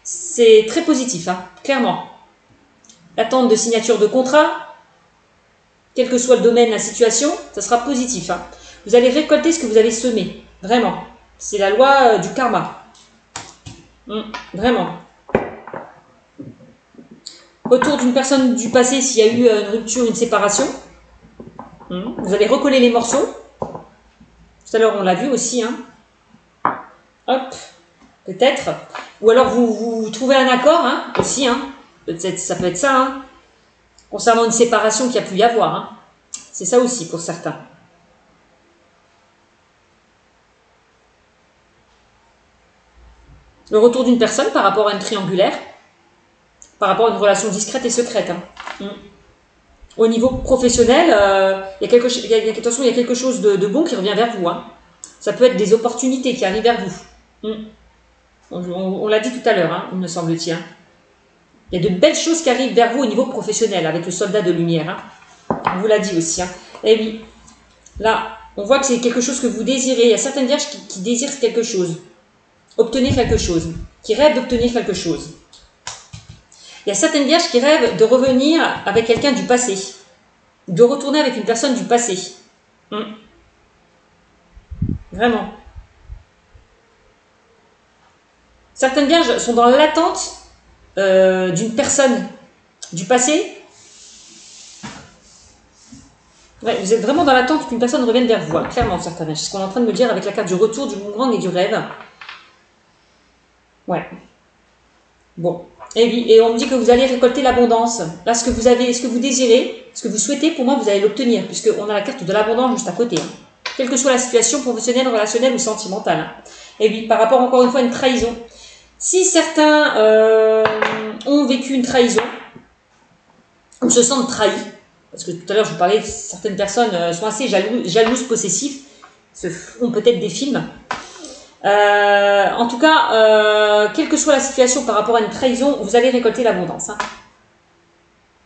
c'est très positif, hein, clairement. L'attente de signature de contrat, quel que soit le domaine, la situation, ça sera positif, hein. Vous allez récolter ce que vous avez semé, vraiment. C'est la loi du karma. Vraiment. Retour d'une personne du passé s'il y a eu une rupture, une séparation. Vous allez recoller les morceaux. Tout à l'heure, on l'a vu aussi, hein. Hop, peut-être. Ou alors, vous trouvez un accord, hein, aussi, hein. Ça peut être ça, hein. Concernant une séparation qu'il y a pu y avoir, hein. C'est ça aussi pour certains. Le retour d'une personne par rapport à une triangulaire, par rapport à une relation discrète et secrète, hein. Au niveau professionnel, il y a quelque chose de bon qui revient vers vous, hein. Ça peut être des opportunités qui arrivent vers vous. On l'a dit tout à l'heure, hein, il me semble-t-il, hein. Il y a de belles choses qui arrivent vers vous au niveau professionnel avec le soldat de lumière, hein. On vous l'a dit aussi, hein. Et oui, là, on voit que c'est quelque chose que vous désirez. Il y a certaines vierges qui désirent quelque chose, obtenir quelque chose, qui rêvent d'obtenir quelque chose. Il y a certaines vierges qui rêvent de revenir avec quelqu'un du passé, de retourner avec une personne du passé. Vraiment. Certaines vierges sont dans l'attente d'une personne du passé. Ouais, vous êtes vraiment dans l'attente qu'une personne revienne vers vous, hein, clairement, certaines vierges. C'est ce qu'on est en train de me dire avec la carte du retour, du boomerang et du rêve. Ouais. Bon. Et on me dit que vous allez récolter l'abondance. Là, ce que vous désirez, ce que vous souhaitez, pour moi, vous allez l'obtenir, puisqu'on a la carte de l'abondance juste à côté, hein. Quelle que soit la situation professionnelle, relationnelle ou sentimentale, hein. Et oui, par rapport encore une fois à une trahison. Si certains ont vécu une trahison, ou se sentent trahis, parce que tout à l'heure je vous parlais, certaines personnes sont assez jalouses, possessives, se font peut-être des films. En tout cas, quelle que soit la situation par rapport à une trahison, vous allez récolter l'abondance, hein.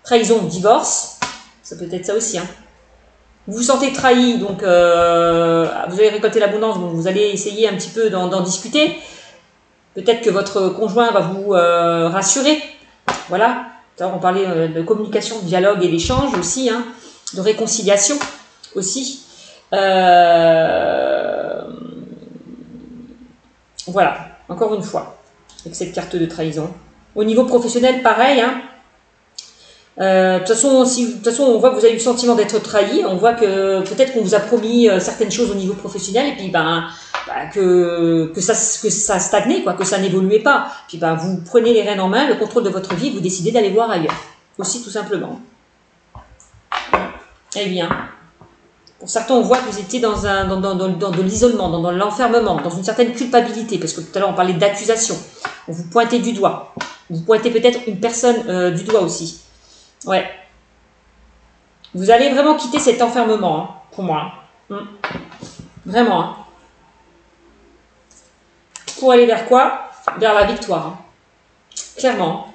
Trahison, divorce, ça peut être ça aussi, hein. Vous vous sentez trahi, donc vous allez récolter l'abondance, donc vous allez essayer un petit peu d'en discuter. Peut-être que votre conjoint va vous rassurer. Voilà. Alors, on parlait de communication, de dialogue et d'échange aussi, hein, de réconciliation aussi. Voilà, encore une fois, avec cette carte de trahison. Au niveau professionnel, pareil, hein. De toute façon, on voit que vous avez eu le sentiment d'être trahi. On voit que peut-être qu'on vous a promis certaines choses au niveau professionnel et puis que ça stagnait, quoi, que ça n'évoluait pas. Puis vous prenez les rênes en main, le contrôle de votre vie, et vous décidez d'aller voir ailleurs. Aussi, tout simplement. Eh bien, pour certains, on voit que vous étiez dans de l'isolement, dans l'enfermement, dans une certaine culpabilité, parce que tout à l'heure, on parlait d'accusation. On vous pointez du doigt. Vous pointez peut-être une personne du doigt aussi. Ouais. Vous allez vraiment quitter cet enfermement, hein, pour moi. Vraiment. Hein. pour aller vers quoi? Vers la victoire. Hein. Clairement.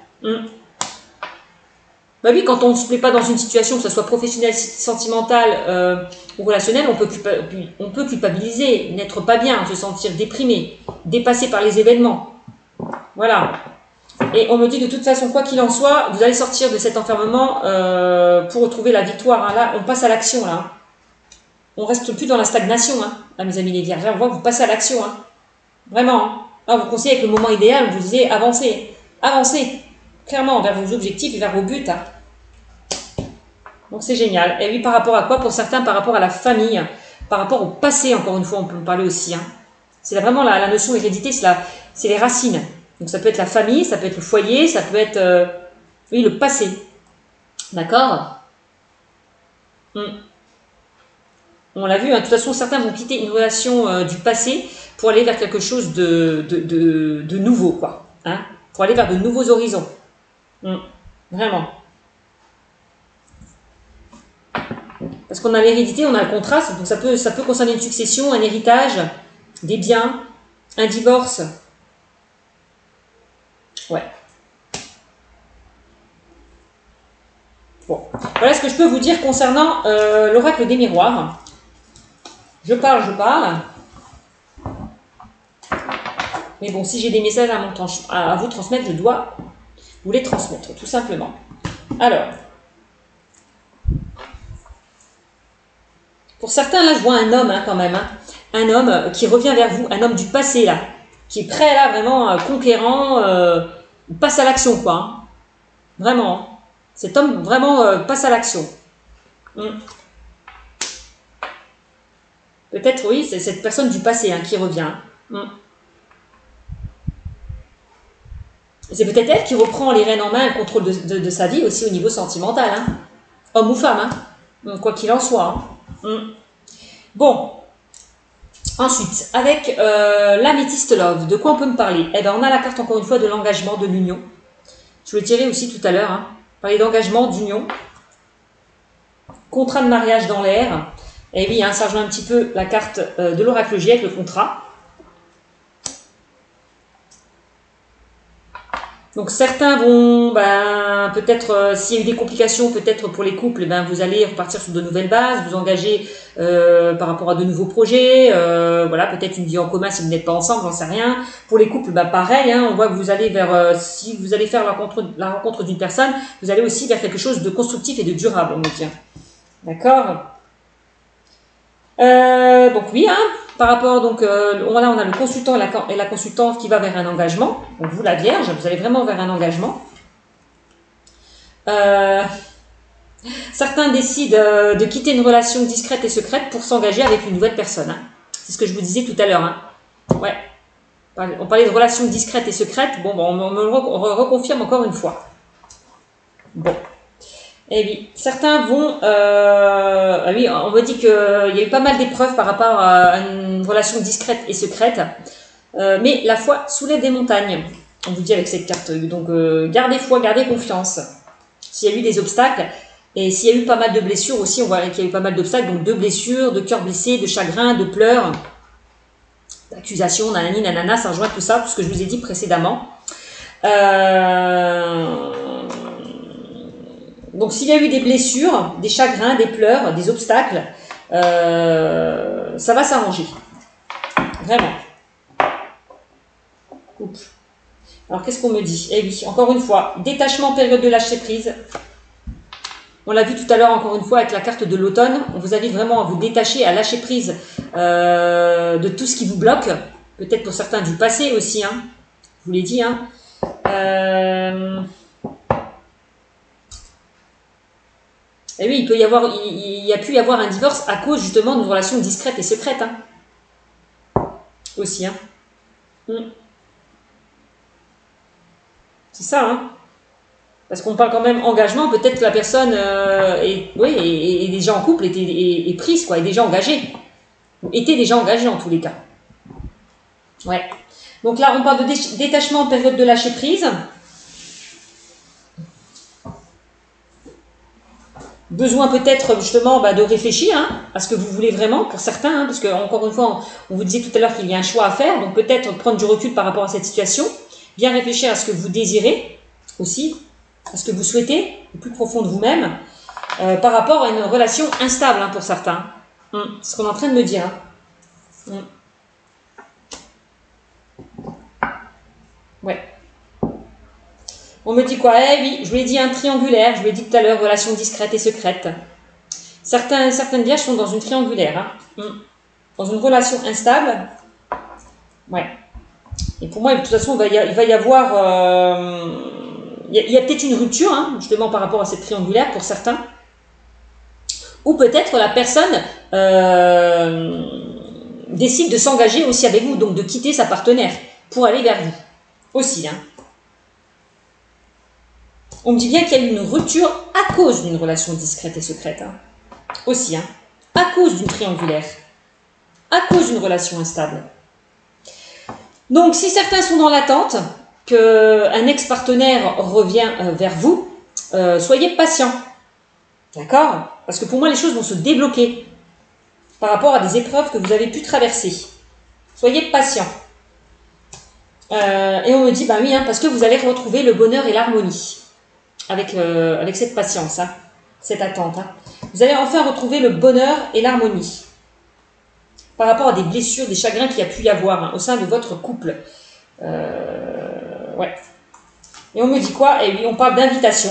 Bah oui, quand on ne se plaît pas dans une situation, que ce soit professionnelle, sentimentale ou relationnelle, on peut culpabiliser, n'être pas bien, se sentir déprimé, dépassé par les événements. Voilà. Et on me dit de toute façon, quoi qu'il en soit, vous allez sortir de cet enfermement pour retrouver la victoire. Hein. Là, on passe à l'action. Là. On ne reste plus dans la stagnation, hein, mes amis les vierges. On voit que vous passez à l'action. Hein. Vraiment. Hein. Là, vous conseillez avec le moment idéal, vous disiez avancez. Avancez. Clairement, vers vos objectifs et vers vos buts. Hein. Donc c'est génial. Et oui, par rapport à quoi? Pour certains, par rapport à la famille, par rapport au passé, encore une fois, on peut en parler aussi. Hein. C'est vraiment la notion hérédité, c'est les racines. Donc ça peut être la famille, ça peut être le foyer, ça peut être oui, le passé. D'accord? On l'a vu, hein, de toute façon, certains vont quitter une relation du passé pour aller vers quelque chose de nouveau, quoi. Hein, pour aller vers de nouveaux horizons. Vraiment. Parce qu'on a l'hérédité, on a le contraste, donc ça peut concerner une succession, un héritage, des biens, un divorce. Ouais. Bon, voilà ce que je peux vous dire concernant l'oracle des miroirs. Je parle. Mais bon, si j'ai des messages à vous transmettre, je dois vous les transmettre, tout simplement. Alors, pour certains, là, je vois un homme, hein, quand même. Hein, un homme qui revient vers vous, un homme du passé, là, qui est prêt, là, vraiment, conquérant, passe à l'action, quoi. Hein. Vraiment. Cet homme, vraiment, passe à l'action. Peut-être, oui, c'est cette personne du passé hein, qui revient. C'est peut-être elle qui reprend les rênes en main, le contrôle de sa vie aussi au niveau sentimental. Hein. Homme ou femme, hein. Quoi qu'il en soit. Hein. Bon. Ensuite, avec l'améthyste love, de quoi on peut me parler? Eh bien, on a la carte encore une fois de l'engagement, de l'union. Je le tirais aussi tout à l'heure. Hein. Parler d'engagement, d'union. Contrat de mariage dans l'air. Et oui, hein, ça rejoint un petit peu la carte de l'oracle J avec le contrat. Donc certains vont, peut-être, s'il y a eu des complications, peut-être pour les couples, vous allez repartir sur de nouvelles bases, vous engager par rapport à de nouveaux projets, voilà, peut-être une vie en commun si vous n'êtes pas ensemble, j'en sais rien. Pour les couples, pareil, hein, on voit que vous allez vers, si vous allez faire la rencontre d'une personne, vous allez aussi vers quelque chose de constructif et de durable, on me dit. D'accord? Donc oui, hein, par rapport, donc là on a le consultant et la consultante qui va vers un engagement. Donc vous, la Vierge, vous allez vraiment vers un engagement. Certains décident de quitter une relation discrète et secrète pour s'engager avec une nouvelle personne. Hein. C'est ce que je vous disais tout à l'heure. Hein. Ouais. On parlait de relations discrètes et secrètes. Bon, on me le reconfirme encore une fois. Bon. Eh oui, certains vont... oui, on me dit qu'il y a eu pas mal d'épreuves par rapport à une relation discrète et secrète. Mais la foi soulève des montagnes, on vous dit avec cette carte. Donc, gardez foi, gardez confiance. S'il y a eu des obstacles, et s'il y a eu pas mal de blessures aussi, on voit qu'il y a eu pas mal d'obstacles, donc de blessures, de cœurs blessés, de chagrin, de pleurs, d'accusations, nanani, nanana, ça rejoint tout ça, tout ce que je vous ai dit précédemment. Donc, s'il y a eu des blessures, des chagrins, des pleurs, des obstacles, ça va s'arranger. Vraiment. Oups. Alors, qu'est-ce qu'on me dit? Eh oui, encore une fois, détachement, période de lâcher prise. On l'a vu tout à l'heure, encore une fois, avec la carte de l'automne. On vous invite vraiment à vous détacher, à lâcher prise de tout ce qui vous bloque. Peut-être pour certains du passé aussi, hein. Je vous l'ai dit, hein. Et oui, il y a pu y avoir un divorce à cause justement d'une relation discrète et secrète. Hein. Aussi. Hein. C'est ça. Hein. Parce qu'on parle quand même engagement. Peut-être que la personne est déjà en couple, est prise, quoi, est déjà engagée. Ou était déjà engagée en tous les cas. Ouais. Donc là, on parle de détachement en période de lâcher prise. besoin peut-être justement de réfléchir à ce que vous voulez vraiment pour certains, parce que encore une fois, on vous disait tout à l'heure qu'il y a un choix à faire, donc peut-être prendre du recul par rapport à cette situation, bien réfléchir à ce que vous désirez aussi, à ce que vous souhaitez, le plus profond de vous-même, par rapport à une relation instable pour certains. C'est ce qu'on est en train de me dire. Ouais. On me dit quoi? Eh oui, je vous l'ai dit, un triangulaire, je vous l'ai dit tout à l'heure, relation discrète et secrète. Certaines vierges sont dans une triangulaire, dans une relation instable. Ouais. Et pour moi, de toute façon, il va y avoir... il y a peut-être une rupture, justement, par rapport à cette triangulaire pour certains. Ou peut-être la personne décide de s'engager aussi avec vous, donc de quitter sa partenaire pour aller vers vous. Aussi, On me dit bien qu'il y a eu une rupture à cause d'une relation discrète et secrète. Aussi, à cause d'une triangulaire. À cause d'une relation instable. Donc, si certains sont dans l'attente qu'un ex-partenaire revient vers vous, soyez patient. D'accord? Parce que pour moi, les choses vont se débloquer par rapport à des épreuves que vous avez pu traverser. Soyez patient. Et on me dit, oui, parce que vous allez retrouver le bonheur et l'harmonie avec cette patience, cette attente. Vous allez enfin retrouver le bonheur et l'harmonie par rapport à des blessures, des chagrins qu'il y a pu y avoir au sein de votre couple. Ouais. Et on me dit quoi? Eh oui, on parle d'invitation.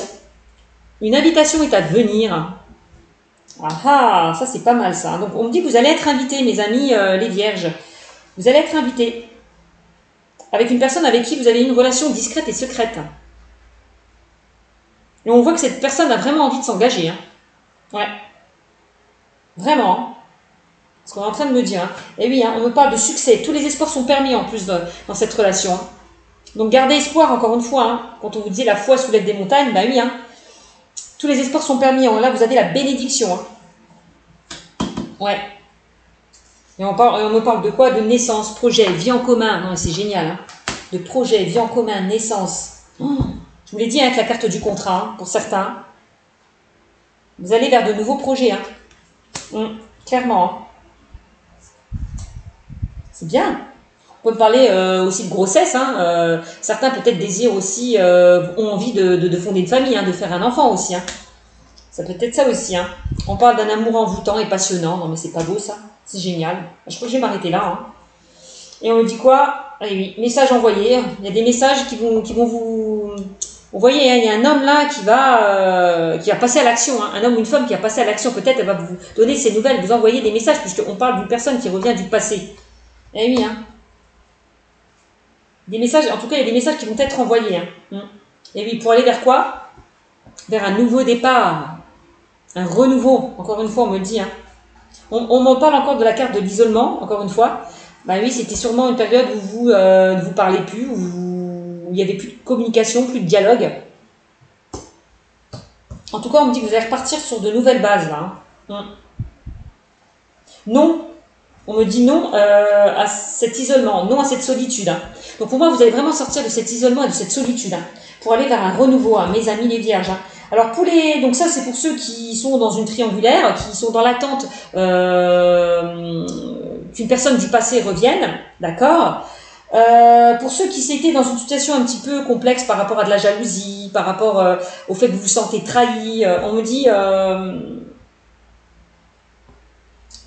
Une invitation est à venir. Ah, ça c'est pas mal ça. Donc on me dit que vous allez être invités, mes amis les vierges. Vous allez être invités avec une personne avec qui vous avez une relation discrète et secrète. Et on voit que cette personne a vraiment envie de s'engager. Ouais. Vraiment. Ce qu'on est en train de me dire. Et oui, on me parle de succès. Tous les espoirs sont permis en plus dans cette relation. Donc gardez espoir encore une fois. Quand on vous dit la foi soulève des montagnes, oui. Tous les espoirs sont permis. Là, vous avez la bénédiction. Ouais. Et on me parle de quoi? De naissance, projet, vie en commun. Non, c'est génial. De projet, vie en commun, naissance. Je vous l'ai dit avec la carte du contrat, pour certains. Vous allez vers de nouveaux projets. Clairement. C'est bien. On peut parler aussi de grossesse. Certains peut-être désirent aussi, ont envie de fonder une famille, de faire un enfant aussi. Ça peut être ça aussi. On parle d'un amour envoûtant et passionnant. Non mais c'est pas beau ça. C'est génial. Je crois que je vais m'arrêter là. Et on me dit quoi? Ah oui, message envoyé. Il y a des messages qui vont vous... Vous voyez, il y a un homme là qui va passer à l'action. Un homme ou une femme qui va passer à l'action. Peut-être elle va vous donner ses nouvelles, vous envoyer des messages, puisqu'on parle d'une personne qui revient du passé. Eh oui, Des messages, en tout cas, il y a des messages qui vont être envoyés. Et oui, pour aller vers quoi? Vers un nouveau départ. Un renouveau, encore une fois, on me le dit. On m'en parle encore de la carte de l'isolement, encore une fois. Oui, c'était sûrement une période où vous ne vous parlez plus, où il n'y avait plus de communication, plus de dialogue. En tout cas, on me dit que vous allez repartir sur de nouvelles bases, là. Non, on me dit non à cet isolement, non à cette solitude. Donc pour moi, vous allez vraiment sortir de cet isolement et de cette solitude pour aller vers un renouveau, mes amis les vierges. Alors donc ça c'est pour ceux qui sont dans une triangulaire, qui sont dans l'attente qu'une personne du passé revienne, d'accord. Pour ceux qui s'étaient dans une situation un petit peu complexe par rapport à de la jalousie, par rapport au fait que vous vous sentez trahi, on me dit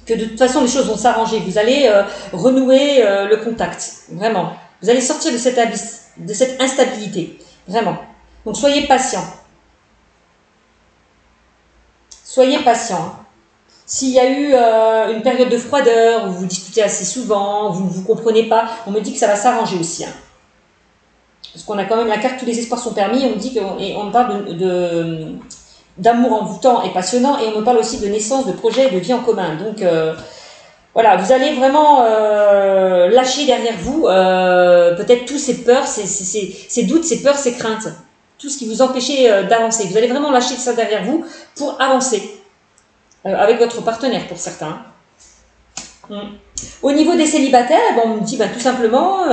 que de toute façon les choses vont s'arranger. Vous allez renouer le contact, vraiment. Vous allez sortir de cette instabilité, vraiment. Donc soyez patient. Soyez patient. S'il y a eu une période de froideur, où vous discutez assez souvent, vous ne vous comprenez pas, on me dit que ça va s'arranger aussi. Parce qu'on a quand même la carte, tous les espoirs sont permis, on me dit on me parle d'amour envoûtant et passionnant, et on me parle aussi de naissance, de projet, de vie en commun. Donc voilà, vous allez vraiment lâcher derrière vous peut-être tous ces peurs, ces doutes, ces peurs, ces craintes, tout ce qui vous empêchait d'avancer. Vous allez vraiment lâcher ça derrière vous pour avancer. Avec votre partenaire pour certains. Au niveau des célibataires, on me dit tout simplement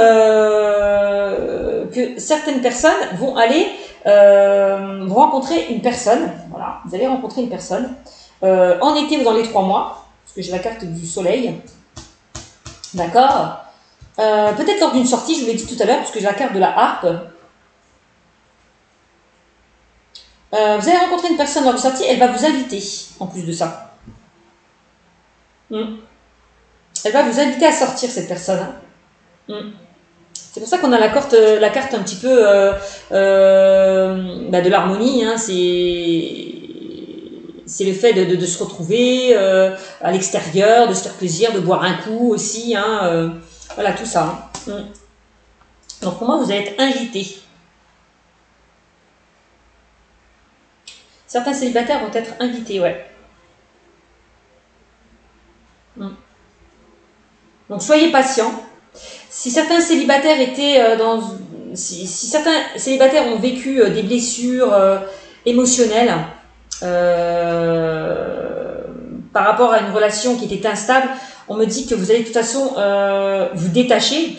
que certaines personnes vont aller vous rencontrez une personne. Voilà, vous allez rencontrer une personne en été ou dans les 3 mois, parce que j'ai la carte du soleil. D'accord. Peut-être lors d'une sortie, je vous l'ai dit tout à l'heure, parce que j'ai la carte de la harpe. Vous allez rencontrer une personne lors d'une sortie, elle va vous inviter, en plus de ça. Elle va vous inviter à sortir, cette personne. C'est pour ça qu'on a la carte un petit peu de l'harmonie. Hein. C'est le fait de se retrouver à l'extérieur, de se faire plaisir, de boire un coup aussi. Hein, voilà, tout ça. Hein. Donc pour moi, vous allez être invité. Certains célibataires vont être invités, ouais. Donc soyez patients. Si certains célibataires étaient si certains célibataires ont vécu des blessures émotionnelles par rapport à une relation qui était instable, on me dit que vous allez de toute façon vous détacher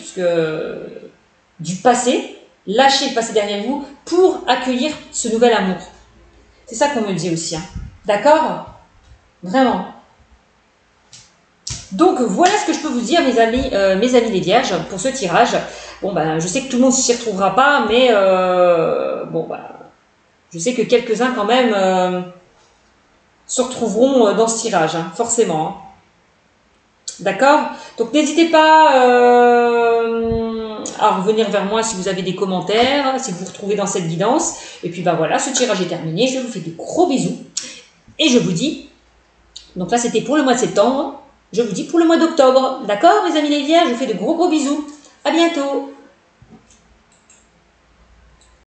du passé, lâcher le passé derrière vous pour accueillir ce nouvel amour. C'est ça qu'on me dit aussi. Hein. D'accord ? Vraiment. Donc voilà ce que je peux vous dire, mes amis les vierges, pour ce tirage. Bon, je sais que tout le monde s'y retrouvera pas, mais je sais que quelques-uns quand même se retrouveront dans ce tirage, hein, forcément. Hein. D'accord ? Donc n'hésitez pas à revenir vers moi si vous avez des commentaires, si vous vous retrouvez dans cette guidance. Et puis voilà, ce tirage est terminé. Je vous fais de gros bisous. Et je vous dis, donc là c'était pour le mois de septembre. Je vous dis pour le mois d'octobre. D'accord, mes amis les vierges, je vous fais de gros bisous. À bientôt.